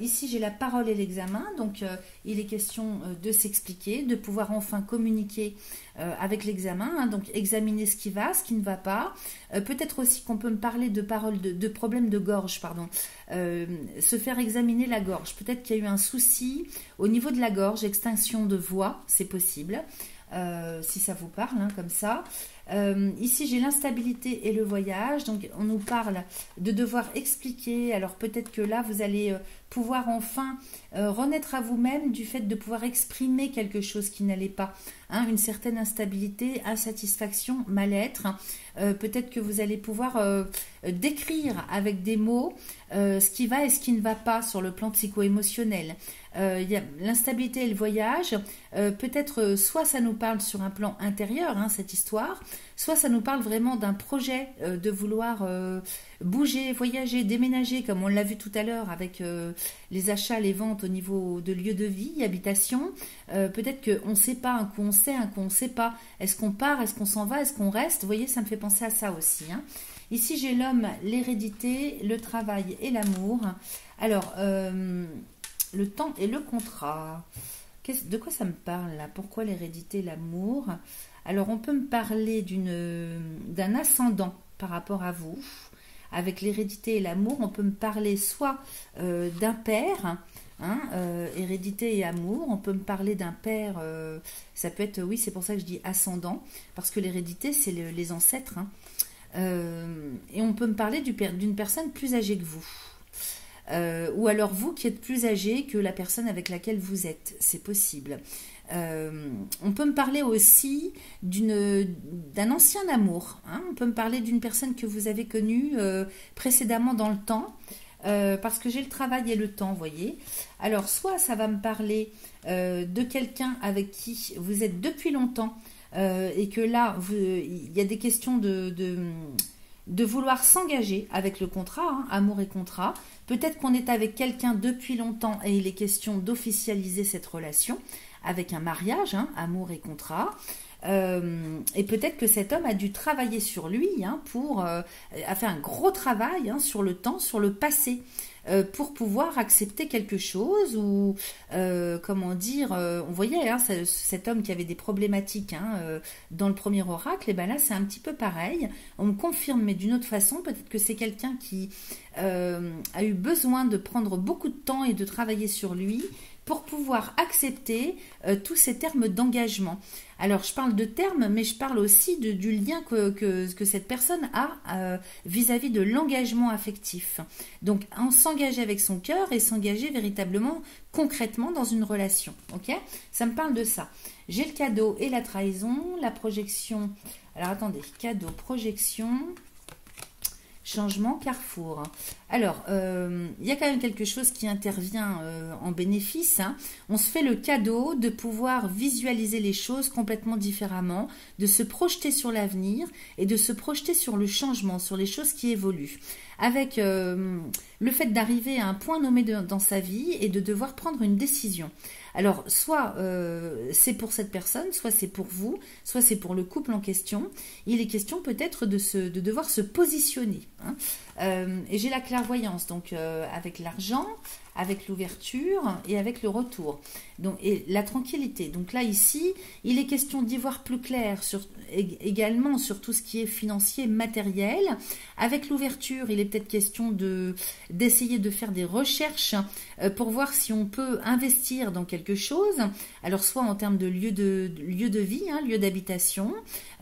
Ici, j'ai la parole et l'examen, donc il est question de s'expliquer, de pouvoir enfin communiquer avec l'examen, hein, donc examiner ce qui va, ce qui ne va pas. Peut-être aussi qu'on peut me parler de paroles, de problèmes de gorge, pardon. Se faire examiner la gorge. Peut-être qu'il y a eu un souci au niveau de la gorge, extinction de voix, c'est possible. Si ça vous parle, hein, comme ça. Ici, j'ai l'instabilité et le voyage. Donc, on nous parle de devoir expliquer. Alors, peut-être que là, vous allez pouvoir enfin renaître à vous-même du fait de pouvoir exprimer quelque chose qui n'allait pas. Hein, une certaine instabilité, insatisfaction, mal-être. Peut-être que vous allez pouvoir décrire avec des mots ce qui va et ce qui ne va pas sur le plan psycho-émotionnel. Il y a l'instabilité et le voyage. Peut-être soit ça nous parle sur un plan intérieur, hein, cette histoire, soit ça nous parle vraiment d'un projet de vouloir bouger, voyager, déménager, comme on l'a vu tout à l'heure avec les achats, les ventes au niveau de lieu de vie, habitation. Peut-être qu'on ne sait pas, un coup on sait, un coup on ne sait pas. Est-ce qu'on part, est-ce qu'on s'en va, est-ce qu'on reste? Vous voyez, ça me fait penser à ça aussi, hein. Ici, j'ai l'homme, l'hérédité, le travail et l'amour. Alors, le temps et le contrat. De quoi ça me parle là? Pourquoi l'hérédité, l'amour? Alors, on peut me parler d'un ascendant par rapport à vous. Avec l'hérédité et l'amour, on peut me parler soit d'un père, hein, hérédité et amour. On peut me parler d'un père, ça peut être, oui, c'est pour ça que je dis ascendant, parce que l'hérédité, c'est les ancêtres, hein. Et on peut me parler d'une personne plus âgée que vous. Ou alors vous qui êtes plus âgé que la personne avec laquelle vous êtes, c'est possible. On peut me parler aussi d'un ancien amour, hein. On peut me parler d'une personne que vous avez connue précédemment dans le temps, parce que j'ai le travail et le temps, vous voyez. Alors soit ça va me parler de quelqu'un avec qui vous êtes depuis longtemps, et que là il y a des questions de vouloir s'engager avec le contrat, hein, amour et contrat. Peut-être qu'on est avec quelqu'un depuis longtemps et il est question d'officialiser cette relation avec un mariage, hein, amour et contrat. Et peut-être que cet homme a dû travailler sur lui, hein, a fait un gros travail, hein, sur le temps, sur le passé, pour pouvoir accepter quelque chose ou comment dire, on voyait, hein, cet homme qui avait des problématiques, hein, dans le premier oracle, et ben là c'est un petit peu pareil. On me confirme, mais d'une autre façon. Peut-être que c'est quelqu'un qui a eu besoin de prendre beaucoup de temps et de travailler sur lui pour pouvoir accepter tous ces termes d'engagement. Alors, je parle de termes, mais je parle aussi du lien que cette personne a vis-à-vis de l'engagement affectif. Donc, en s'engager avec son cœur et s'engager véritablement, concrètement dans une relation. Ok? Ça me parle de ça. J'ai le cadeau et la trahison, la projection. Alors, attendez. Cadeau, projection... Changement, carrefour. Alors, il y a quand même quelque chose qui intervient en bénéfice, hein. On se fait le cadeau de pouvoir visualiser les choses complètement différemment, de se projeter sur l'avenir et de se projeter sur le changement, sur les choses qui évoluent. Avec le fait d'arriver à un point nommé dans sa vie et de devoir prendre une décision. Alors, soit c'est pour cette personne, soit c'est pour vous, soit c'est pour le couple en question. Il est question peut-être de devoir se positionner, hein. Et j'ai la clairvoyance, donc avec l'argent, avec l'ouverture et avec le retour. Donc, et la tranquillité. Donc là, ici, il est question d'y voir plus clair également sur tout ce qui est financier, matériel. Avec l'ouverture, il est peut-être question d'essayer de faire des recherches pour voir si on peut investir dans quelque chose. Alors, soit en termes de lieu de vie, hein, lieu d'habitation,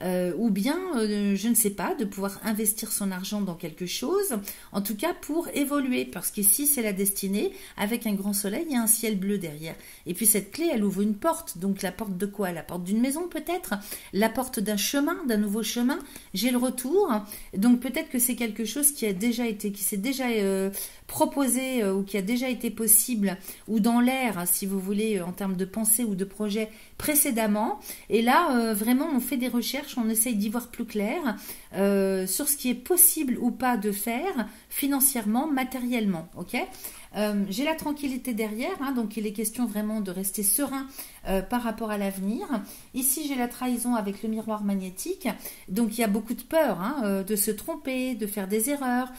ou bien, je ne sais pas, de pouvoir investir son argent dans quelque chose. En tout cas, pour évoluer, parce qu'ici, c'est la destinée. avec un grand soleil et un ciel bleu derrière. Et puis cette clé, elle ouvre une porte. Donc la porte de quoi? La porte d'une maison peut-être, la porte d'un chemin, d'un nouveau chemin. J'ai le retour. Donc peut-être que c'est quelque chose qui s'est déjà proposé ou qui a déjà été possible ou dans l'air, si vous voulez, en termes de pensée ou de projet précédemment. Et là, vraiment, on fait des recherches, on essaye d'y voir plus clair sur ce qui est possible ou pas de faire financièrement, matériellement. Ok. J'ai la tranquillité derrière, hein, donc il est question vraiment de rester serein par rapport à l'avenir. Ici, j'ai la trahison avec le miroir magnétique, donc il y a beaucoup de peur de se tromper, de faire des erreurs,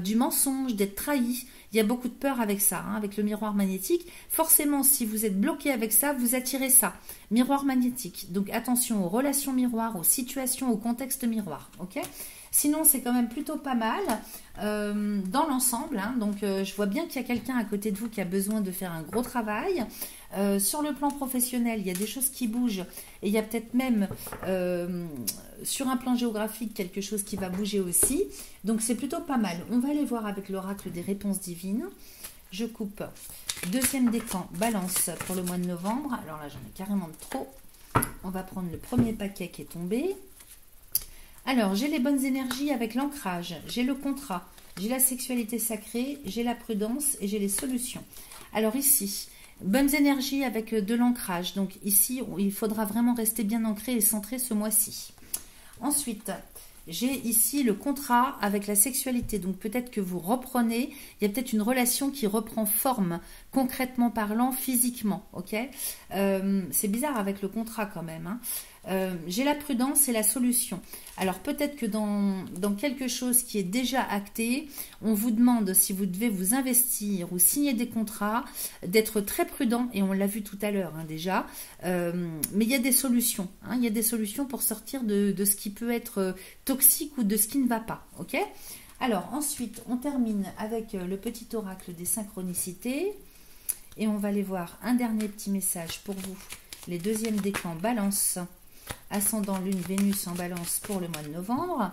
du mensonge, d'être trahi. Il y a beaucoup de peur avec ça, avec le miroir magnétique. Forcément, si vous êtes bloqué avec ça, vous attirez ça. Miroir magnétique. Donc attention aux relations miroirs, aux situations, au contexte miroir. Ok ? Sinon, c'est quand même plutôt pas mal dans l'ensemble. Donc, je vois bien qu'il y a quelqu'un à côté de vous qui a besoin de faire un gros travail. Sur le plan professionnel, il y a des choses qui bougent. Et il y a peut-être même sur un plan géographique quelque chose qui va bouger aussi. Donc, c'est plutôt pas mal. On va aller voir avec l'oracle des réponses divines. Je coupe. Deuxième décan, balance pour le mois de novembre. Alors là, j'en ai carrément trop. On va prendre le premier paquet qui est tombé. Alors, j'ai les bonnes énergies avec l'ancrage, j'ai le contrat, j'ai la sexualité sacrée, j'ai la prudence et j'ai les solutions. Alors ici, bonnes énergies avec de l'ancrage. Donc ici, il faudra vraiment rester bien ancré et centré ce mois-ci. Ensuite, j'ai ici le contrat avec la sexualité. Donc peut-être que vous reprenez, il y a peut-être une relation qui reprend forme, concrètement parlant, physiquement. Ok, c'est bizarre avec le contrat quand même. J'ai la prudence et la solution. Alors peut-être que dans quelque chose qui est déjà acté, on vous demande si vous devez vous investir ou signer des contrats, d'être très prudent, et on l'a vu tout à l'heure déjà, mais il y a des solutions. Il y a des solutions pour sortir de ce qui peut être toxique ou de ce qui ne va pas. Ok ? Alors ensuite, on termine avec le petit oracle des synchronicités, et on va aller voir un dernier petit message pour vous. Les deuxièmes décans balance. Ascendant Lune, Vénus en balance pour le mois de novembre.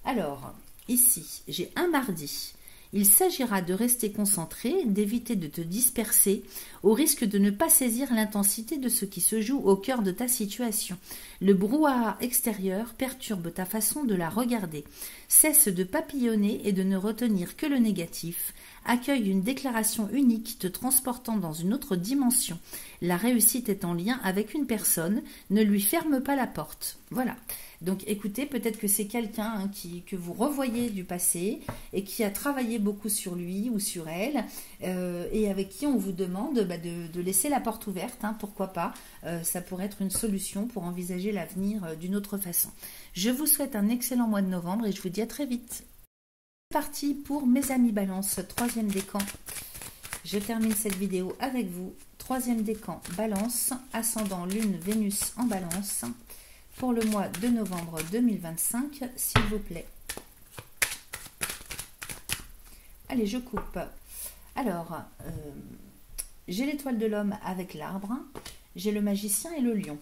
Alors, ici, j'ai un mardi. Il s'agira de rester concentré, d'éviter de te disperser, au risque de ne pas saisir l'intensité de ce qui se joue au cœur de ta situation. Le brouhaha extérieur perturbe ta façon de la regarder. Cesse de papillonner et de ne retenir que le négatif. Accueille une déclaration unique te transportant dans une autre dimension. La réussite est en lien avec une personne, ne lui ferme pas la porte. Voilà. Donc écoutez, peut-être que c'est quelqu'un que vous revoyez du passé et qui a travaillé beaucoup sur lui ou sur elle et avec qui on vous demande de laisser la porte ouverte, pourquoi pas. Ça pourrait être une solution pour envisager l'avenir d'une autre façon. Je vous souhaite un excellent mois de novembre et je vous dis à très vite. C'est parti pour mes amis Balance, troisième décan. Je termine cette vidéo avec vous. Troisième décan Balance, ascendant Lune, Vénus en Balance pour le mois de novembre 2025, s'il vous plaît. Allez, je coupe. Alors, j'ai l'étoile de l'homme avec l'arbre, j'ai le magicien et le lion.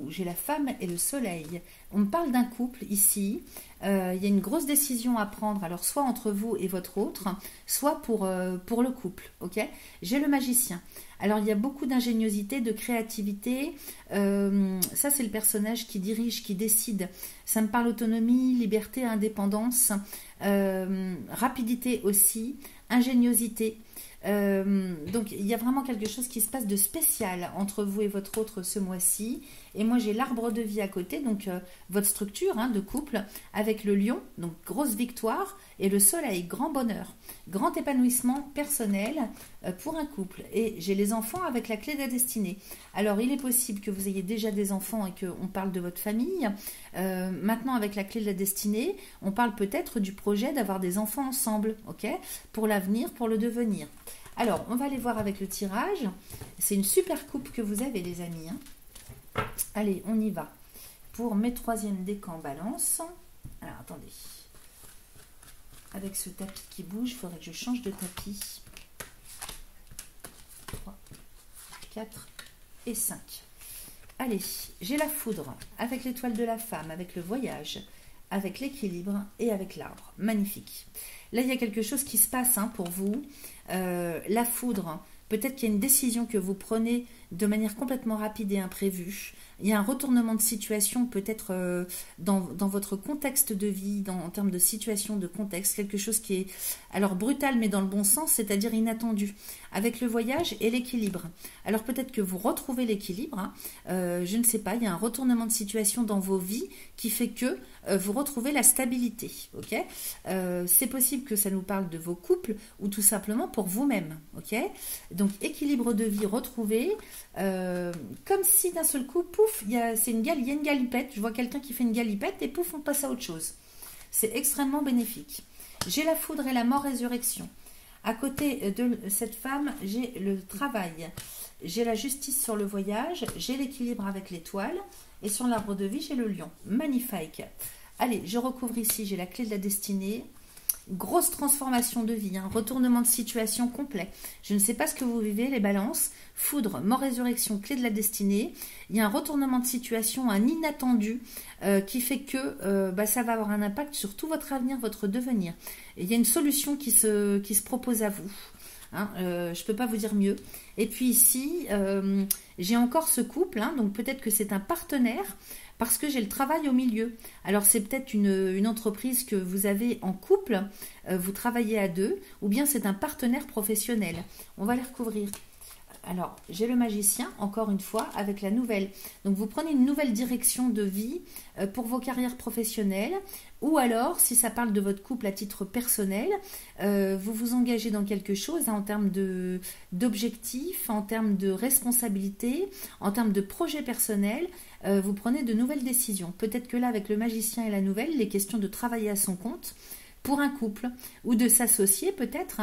J'ai la femme et le soleil. On me parle d'un couple ici. Il y a une grosse décision à prendre. Alors, soit entre vous et votre autre, soit pour le couple. Ok ? J'ai le magicien. Alors, il y a beaucoup d'ingéniosité, de créativité. Ça, c'est le personnage qui dirige, qui décide. Ça me parle autonomie, liberté, indépendance, rapidité aussi, ingéniosité. Donc il y a vraiment quelque chose qui se passe de spécial entre vous et votre autre ce mois-ci. Et moi j'ai l'arbre de vie à côté, donc votre structure de couple avec le lion, donc grosse victoire, et le soleil, grand bonheur, grand épanouissement personnel pour un couple. Et j'ai les enfants avec la clé de la destinée. Alors il est possible que vous ayez déjà des enfants et qu'on parle de votre famille. Maintenant avec la clé de la destinée, on parle peut-être du projet d'avoir des enfants ensemble, ok, pour l'avenir, pour le devenir. Alors, on va aller voir avec le tirage. C'est une super coupe que vous avez, les amis. Allez, on y va. Pour mes troisièmes décans balance. Alors, attendez. Avec ce tapis qui bouge, il faudrait que je change de tapis. 3, 4 et 5. Allez, j'ai la foudre avec l'étoile de la femme, avec le voyage, avec l'équilibre et avec l'arbre. Magnifique. Là, il y a quelque chose qui se passe pour vous. La foudre, peut-être qu'il y a une décision que vous prenez de manière complètement rapide et imprévue. Il y a un retournement de situation peut-être dans votre contexte de vie, en termes de situation, de contexte, quelque chose qui est alors brutal mais dans le bon sens, c'est-à-dire inattendu, avec le voyage et l'équilibre. Alors peut-être que vous retrouvez l'équilibre, je ne sais pas, il y a un retournement de situation dans vos vies qui fait que vous retrouvez la stabilité. Ok, c'est possible que ça nous parle de vos couples ou tout simplement pour vous-même. Ok, donc équilibre de vie retrouvé, comme si d'un seul coup, pouf, il y a une galipette. Je vois quelqu'un qui fait une galipette et pouf, on passe à autre chose. C'est extrêmement bénéfique. J'ai la foudre et la mort résurrection. À côté de cette femme, j'ai le travail, j'ai la justice sur le voyage, j'ai l'équilibre avec l'étoile et sur l'arbre de vie, j'ai le lion. Magnifique. Allez, je recouvre ici, j'ai la clé de la destinée. Grosse transformation de vie, retournement de situation complet. Je ne sais pas ce que vous vivez, les balances. Foudre, mort, résurrection, clé de la destinée. Il y a un retournement de situation, un inattendu qui fait que ça va avoir un impact sur tout votre avenir, votre devenir. Et il y a une solution qui se propose à vous. Je ne peux pas vous dire mieux. Et puis ici, j'ai encore ce couple, donc peut-être que c'est un partenaire, parce que j'ai le travail au milieu. Alors c'est peut-être une entreprise que vous avez en couple, vous travaillez à deux, ou bien c'est un partenaire professionnel. On va les recouvrir. Alors, j'ai le magicien, encore une fois, avec la nouvelle. Donc, vous prenez une nouvelle direction de vie pour vos carrières professionnelles. Ou alors, si ça parle de votre couple à titre personnel, vous vous engagez dans quelque chose en termes d'objectifs, en termes de responsabilités, en termes de projets personnels. Vous prenez de nouvelles décisions. Peut-être que là, avec le magicien et la nouvelle, il est question de travailler à son compte pour un couple, ou de s'associer peut-être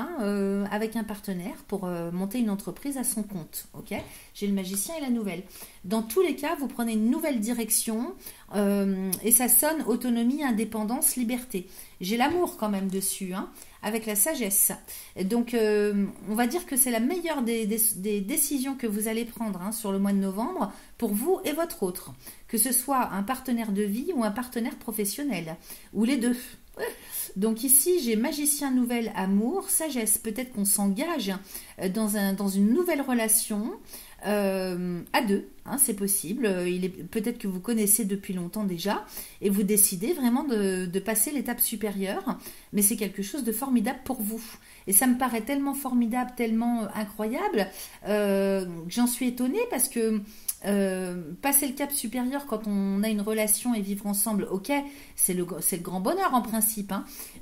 avec un partenaire pour monter une entreprise à son compte. Ok, j'ai le magicien et la nouvelle. Dans tous les cas, vous prenez une nouvelle direction et ça sonne autonomie, indépendance, liberté. J'ai l'amour quand même dessus, avec la sagesse. Donc, on va dire que c'est la meilleure des décisions que vous allez prendre sur le mois de novembre pour vous et votre autre. Que ce soit un partenaire de vie ou un partenaire professionnel, ou les deux. Donc ici, j'ai magicien, nouvelle, amour, sagesse. Peut-être qu'on s'engage dans une nouvelle relation à deux, c'est possible. Peut-être que vous connaissez depuis longtemps déjà et vous décidez vraiment de passer l'étape supérieure. Mais c'est quelque chose de formidable pour vous. Et ça me paraît tellement formidable, tellement incroyable, que j'en suis étonnée parce que passer le cap supérieur quand on a une relation et vivre ensemble, ok, c'est le grand bonheur en principe,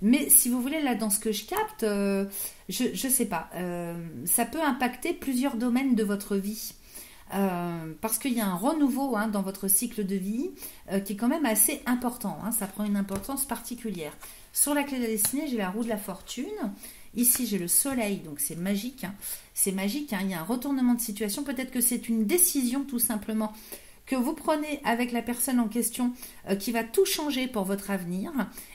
mais si vous voulez, là dans ce que je capte, je sais pas, ça peut impacter plusieurs domaines de votre vie. Parce qu'il y a un renouveau dans votre cycle de vie qui est quand même assez important, ça prend une importance particulière. Sur la clé de la destinée, j'ai la roue de la fortune. Ici, j'ai le soleil, donc c'est magique. C'est magique, il y a un retournement de situation. Peut-être que c'est une décision tout simplement que vous prenez avec la personne en question qui va tout changer pour votre avenir.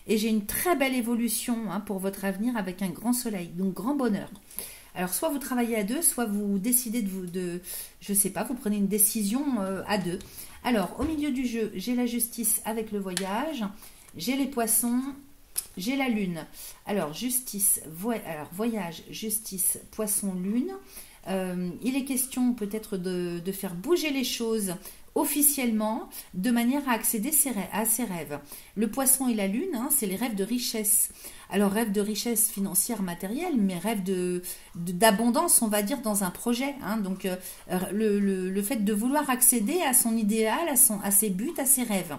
Et j'ai une très belle évolution pour votre avenir avec un grand soleil, donc grand bonheur. Alors, soit vous travaillez à deux, soit vous décidez je sais pas, vous prenez une décision à deux. Alors, au milieu du jeu, j'ai la justice avec le voyage, j'ai les poissons, j'ai la lune. Alors, voyage, justice, poisson, lune. Il est question peut-être de faire bouger les choses officiellement de manière à accéder à ses rêves. Le poisson et la lune, c'est les rêves de richesse. Alors, rêve de richesse financière, matérielle, mais rêve d'abondance, on va dire, dans un projet. Donc, le fait de vouloir accéder à son idéal, à ses buts, à ses rêves.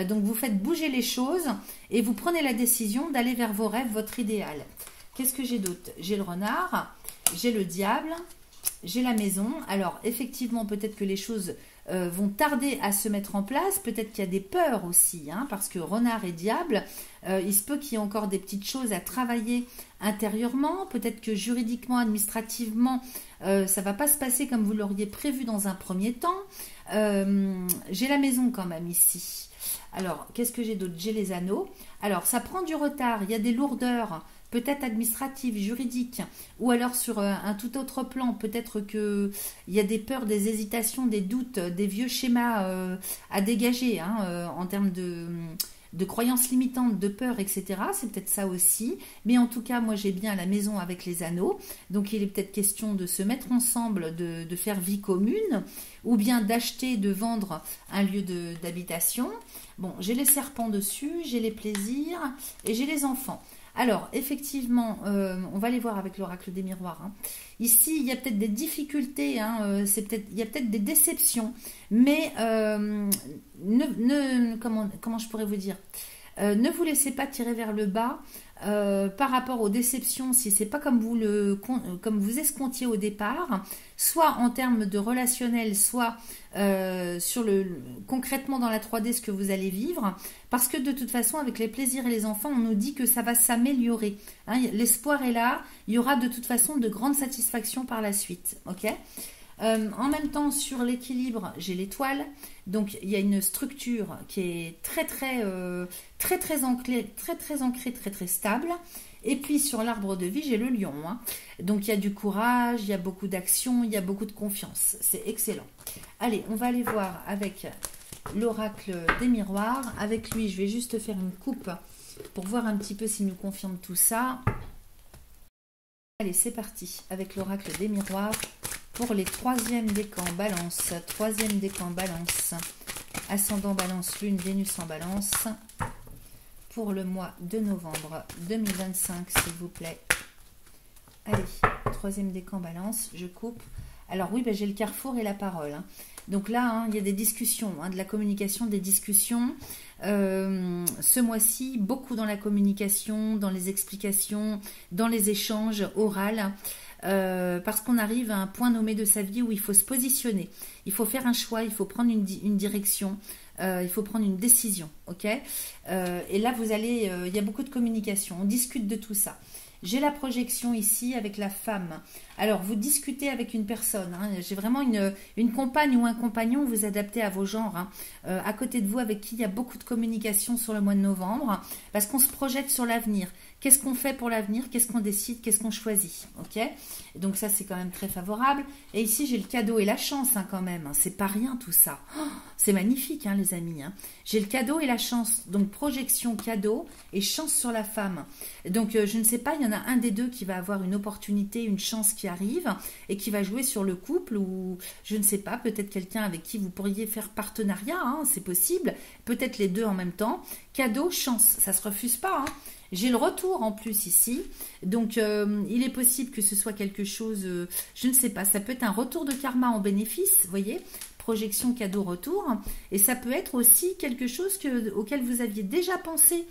Donc, vous faites bouger les choses et vous prenez la décision d'aller vers vos rêves, votre idéal. Qu'est-ce que j'ai d'autre? J'ai le renard, j'ai le diable, j'ai la maison. Alors, effectivement, peut-être que les choses vont tarder à se mettre en place. Peut-être qu'il y a des peurs aussi, parce que renard et diable, il se peut qu'il y ait encore des petites choses à travailler intérieurement. Peut-être que juridiquement, administrativement, ça ne va pas se passer comme vous l'auriez prévu dans un premier temps. J'ai la maison quand même ici. Alors, qu'est-ce que j'ai d'autre? J'ai les anneaux. Alors, ça prend du retard, il y a des lourdeurs, peut-être administratives, juridiques, ou alors sur un tout autre plan, peut-être qu'il y a des peurs, des hésitations, des doutes, des vieux schémas à dégager en termes de croyances limitantes, de peur, etc. C'est peut-être ça aussi. Mais en tout cas, moi, j'ai bien la maison avec les anneaux. Donc, il est peut-être question de se mettre ensemble, de faire vie commune, ou bien d'acheter, de vendre un lieu d'habitation. Bon, j'ai les serpents dessus, j'ai les plaisirs et j'ai les enfants. Alors, effectivement, on va les voir avec l'oracle des miroirs. Hein. Ici, il y a peut-être des difficultés, hein, il y a peut-être des déceptions, mais comment je pourrais vous dire, ne vous laissez pas tirer vers le bas par rapport aux déceptions si c'est pas comme vous escomptiez au départ, soit en termes de relationnel, soit concrètement dans la 3D ce que vous allez vivre, parce que de toute façon avec les plaisirs et les enfants on nous dit que ça va s'améliorer, hein, l'espoir est là, il y aura de toute façon de grandes satisfactions par la suite, ok. En même temps, sur l'équilibre, j'ai l'étoile. Donc, il y a une structure qui est très ancrée, très stable. Et puis, sur l'arbre de vie, j'ai le lion. Hein. Donc, il y a du courage, il y a beaucoup d'action, il y a beaucoup de confiance. C'est excellent. Allez, on va aller voir avec l'oracle des miroirs. Avec lui, je vais juste faire une coupe pour voir un petit peu s'il nous confirme tout ça. Allez, c'est parti avec l'oracle des miroirs. Pour les troisièmes décans balance, troisième décan balance, ascendant balance, lune, Vénus en balance, pour le mois de novembre 2025, s'il vous plaît. Allez, troisième décan balance, je coupe. Alors oui, ben, j'ai le carrefour et la parole. Hein. Donc là, hein, il y a des discussions, hein, de la communication, des discussions. Ce mois-ci, beaucoup dans la communication, dans les explications, dans les échanges oraux. Parce qu'on arrive à un point nommé de sa vie où il faut se positionner, il faut faire un choix, il faut prendre une direction, il faut prendre une décision, ok. Et là vous allez, il y a beaucoup de communication, on discute de tout ça. J'ai la projection ici avec la femme. Alors, vous discutez avec une personne. Hein. J'ai vraiment une compagne ou un compagnon, vous adaptez à vos genres. Hein. À côté de vous, avec qui il y a beaucoup de communication sur le mois de novembre. Parce qu'on se projette sur l'avenir. Qu'est-ce qu'on fait pour l'avenir? Qu'est-ce qu'on décide? Qu'est-ce qu'on choisit? Ok. Et donc ça, c'est quand même très favorable. Et ici, j'ai le cadeau et la chance hein, quand même. Hein. C'est pas rien tout ça. Oh, c'est magnifique, hein, les amis. Hein. J'ai le cadeau et la chance. Donc, projection, cadeau et chance sur la femme. Donc, je ne sais pas, il y en a un des deux qui va avoir une opportunité, une chance qui arrive et qui va jouer sur le couple ou, je ne sais pas, peut-être quelqu'un avec qui vous pourriez faire partenariat. Hein, c'est possible. Peut-être les deux en même temps. Cadeau, chance. Ça se refuse pas, hein. J'ai le retour en plus ici, donc il est possible que ce soit quelque chose, je ne sais pas, ça peut être un retour de karma en bénéfice, vous voyez, projection, cadeau, retour, et ça peut être aussi quelque chose auquel vous aviez déjà pensé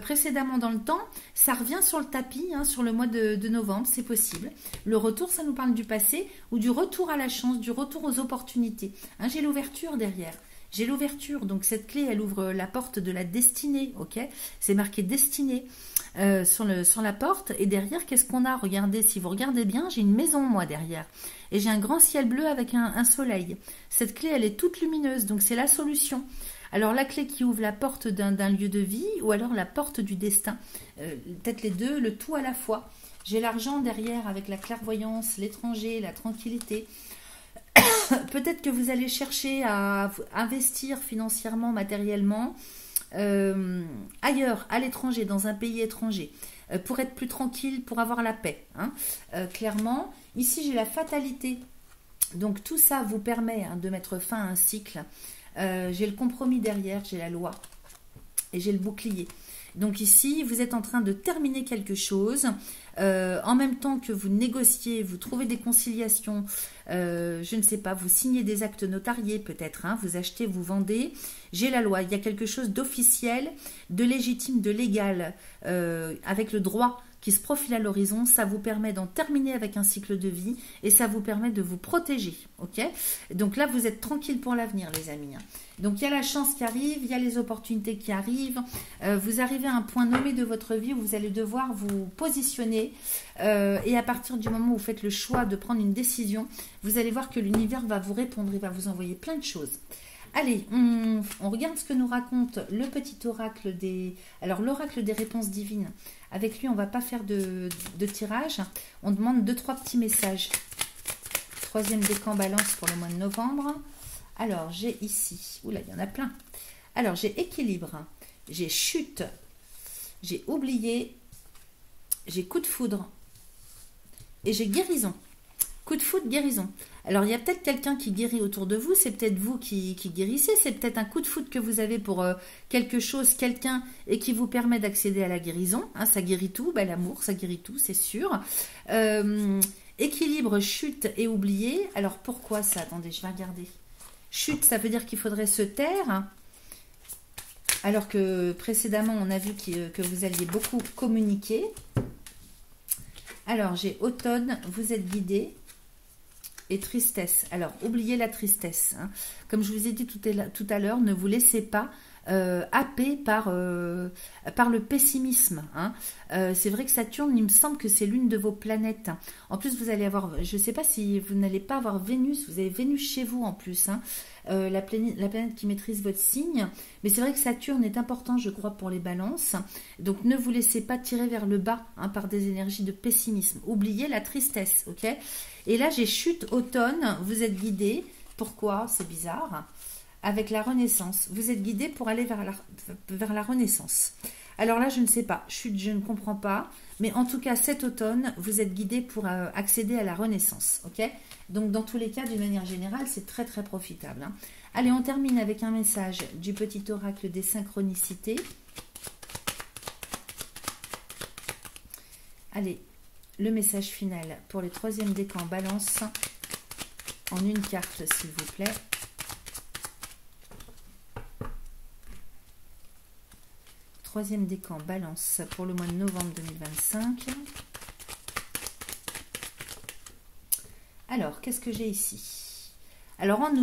précédemment dans le temps, ça revient sur le tapis, hein, sur le mois de novembre, c'est possible. Le retour, ça nous parle du passé, ou du retour à la chance, du retour aux opportunités. Hein, j'ai l'ouverture derrière. J'ai l'ouverture, donc cette clé, elle ouvre la porte de la destinée, ok? C'est marqué destinée sur la porte. Et derrière, qu'est-ce qu'on a? Regardez, si vous regardez bien, j'ai une maison, moi, derrière. Et j'ai un grand ciel bleu avec un soleil. Cette clé, elle est toute lumineuse, donc c'est la solution. Alors, la clé qui ouvre la porte d'un lieu de vie ou alors la porte du destin. Peut-être les deux, le tout à la fois. J'ai l'argent derrière avec la clairvoyance, l'étranger, la tranquillité. Peut-être que vous allez chercher à investir financièrement, matériellement, ailleurs, à l'étranger, dans un pays étranger, pour être plus tranquille, pour avoir la paix. Hein. Clairement, ici j'ai la fatalité. Donc tout ça vous permet hein, de mettre fin à un cycle. J'ai le compromis derrière, j'ai la loi et j'ai le bouclier. Donc ici, vous êtes en train de terminer quelque chose. En même temps que vous négociez, vous trouvez des conciliations, je ne sais pas, vous signez des actes notariés peut-être, hein, vous achetez, vous vendez. J'ai la loi, il y a quelque chose d'officiel, de légitime, de légal, avec le droit qui se profile à l'horizon. Ça vous permet d'en terminer avec un cycle de vie et ça vous permet de vous protéger. Ok? Donc là, vous êtes tranquille pour l'avenir, les amis. Hein. Donc il y a la chance qui arrive, il y a les opportunités qui arrivent. Vous arrivez à un point nommé de votre vie où vous allez devoir vous positionner. Et à partir du moment où vous faites le choix de prendre une décision, vous allez voir que l'univers va vous répondre, il va vous envoyer plein de choses. Allez, on regarde ce que nous raconte le petit oracle des... Alors, l'oracle des réponses divines. Avec lui, on ne va pas faire de tirage. On demande 2-3 petits messages. Troisième décan balance pour le mois de novembre. Alors, j'ai ici... Oula, il y en a plein. Alors, j'ai équilibre, j'ai chute, j'ai oublié, j'ai coup de foudre et j'ai guérison. Coup de foudre, guérison. Alors, il y a peut-être quelqu'un qui guérit autour de vous, c'est peut-être vous qui guérissez, c'est peut-être un coup de foudre que vous avez pour quelque chose, quelqu'un, et qui vous permet d'accéder à la guérison. Hein, ça guérit tout, ben, l'amour, ça guérit tout, c'est sûr. Équilibre, chute et oublier. Alors, pourquoi ça? Attendez, je vais regarder. Chute, ça veut dire qu'il faudrait se taire, alors que précédemment, on a vu que vous alliez beaucoup communiquer. Alors, j'ai automne, vous êtes guidé. Et tristesse. Alors, oubliez la tristesse. Hein. Comme je vous ai dit tout à l'heure, ne vous laissez pas happer par le pessimisme. Hein. C'est vrai que Saturne, il me semble que c'est l'une de vos planètes. En plus, vous allez avoir, je ne sais pas si vous n'allez pas avoir Vénus, vous avez Vénus chez vous en plus. Hein. La planète qui maîtrise votre signe. Mais c'est vrai que Saturne est important, je crois, pour les balances. Donc, ne vous laissez pas tirer vers le bas hein, par des énergies de pessimisme. Oubliez la tristesse, ok? Et là, j'ai chute, automne, vous êtes guidé. Pourquoi? C'est bizarre. Avec la renaissance. Vous êtes guidé pour aller vers la renaissance. Alors là, je ne sais pas. Chute, je ne comprends pas. Mais en tout cas, cet automne, vous êtes guidé pour accéder à la renaissance. Ok? Donc, dans tous les cas, d'une manière générale, c'est très, très profitable. Hein. Allez, on termine avec un message du petit oracle des synchronicités. Allez, le message final pour les troisièmes décans balance en une carte, s'il vous plaît. Troisième décan balance pour le mois de novembre 2025. Alors, qu'est-ce que j'ai ici? Alors, en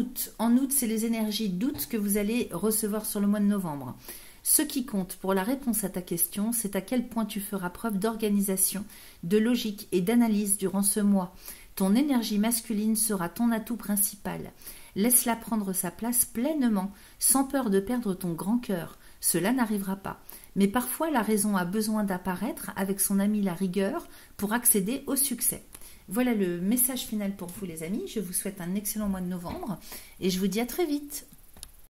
août, c'est les énergies d'août que vous allez recevoir sur le mois de novembre. Ce qui compte pour la réponse à ta question, c'est à quel point tu feras preuve d'organisation, de logique et d'analyse durant ce mois. Ton énergie masculine sera ton atout principal. Laisse-la prendre sa place pleinement, sans peur de perdre ton grand cœur. Cela n'arrivera pas. Mais parfois, la raison a besoin d'apparaître avec son ami la rigueur pour accéder au succès. Voilà le message final pour vous les amis. Je vous souhaite un excellent mois de novembre et je vous dis à très vite.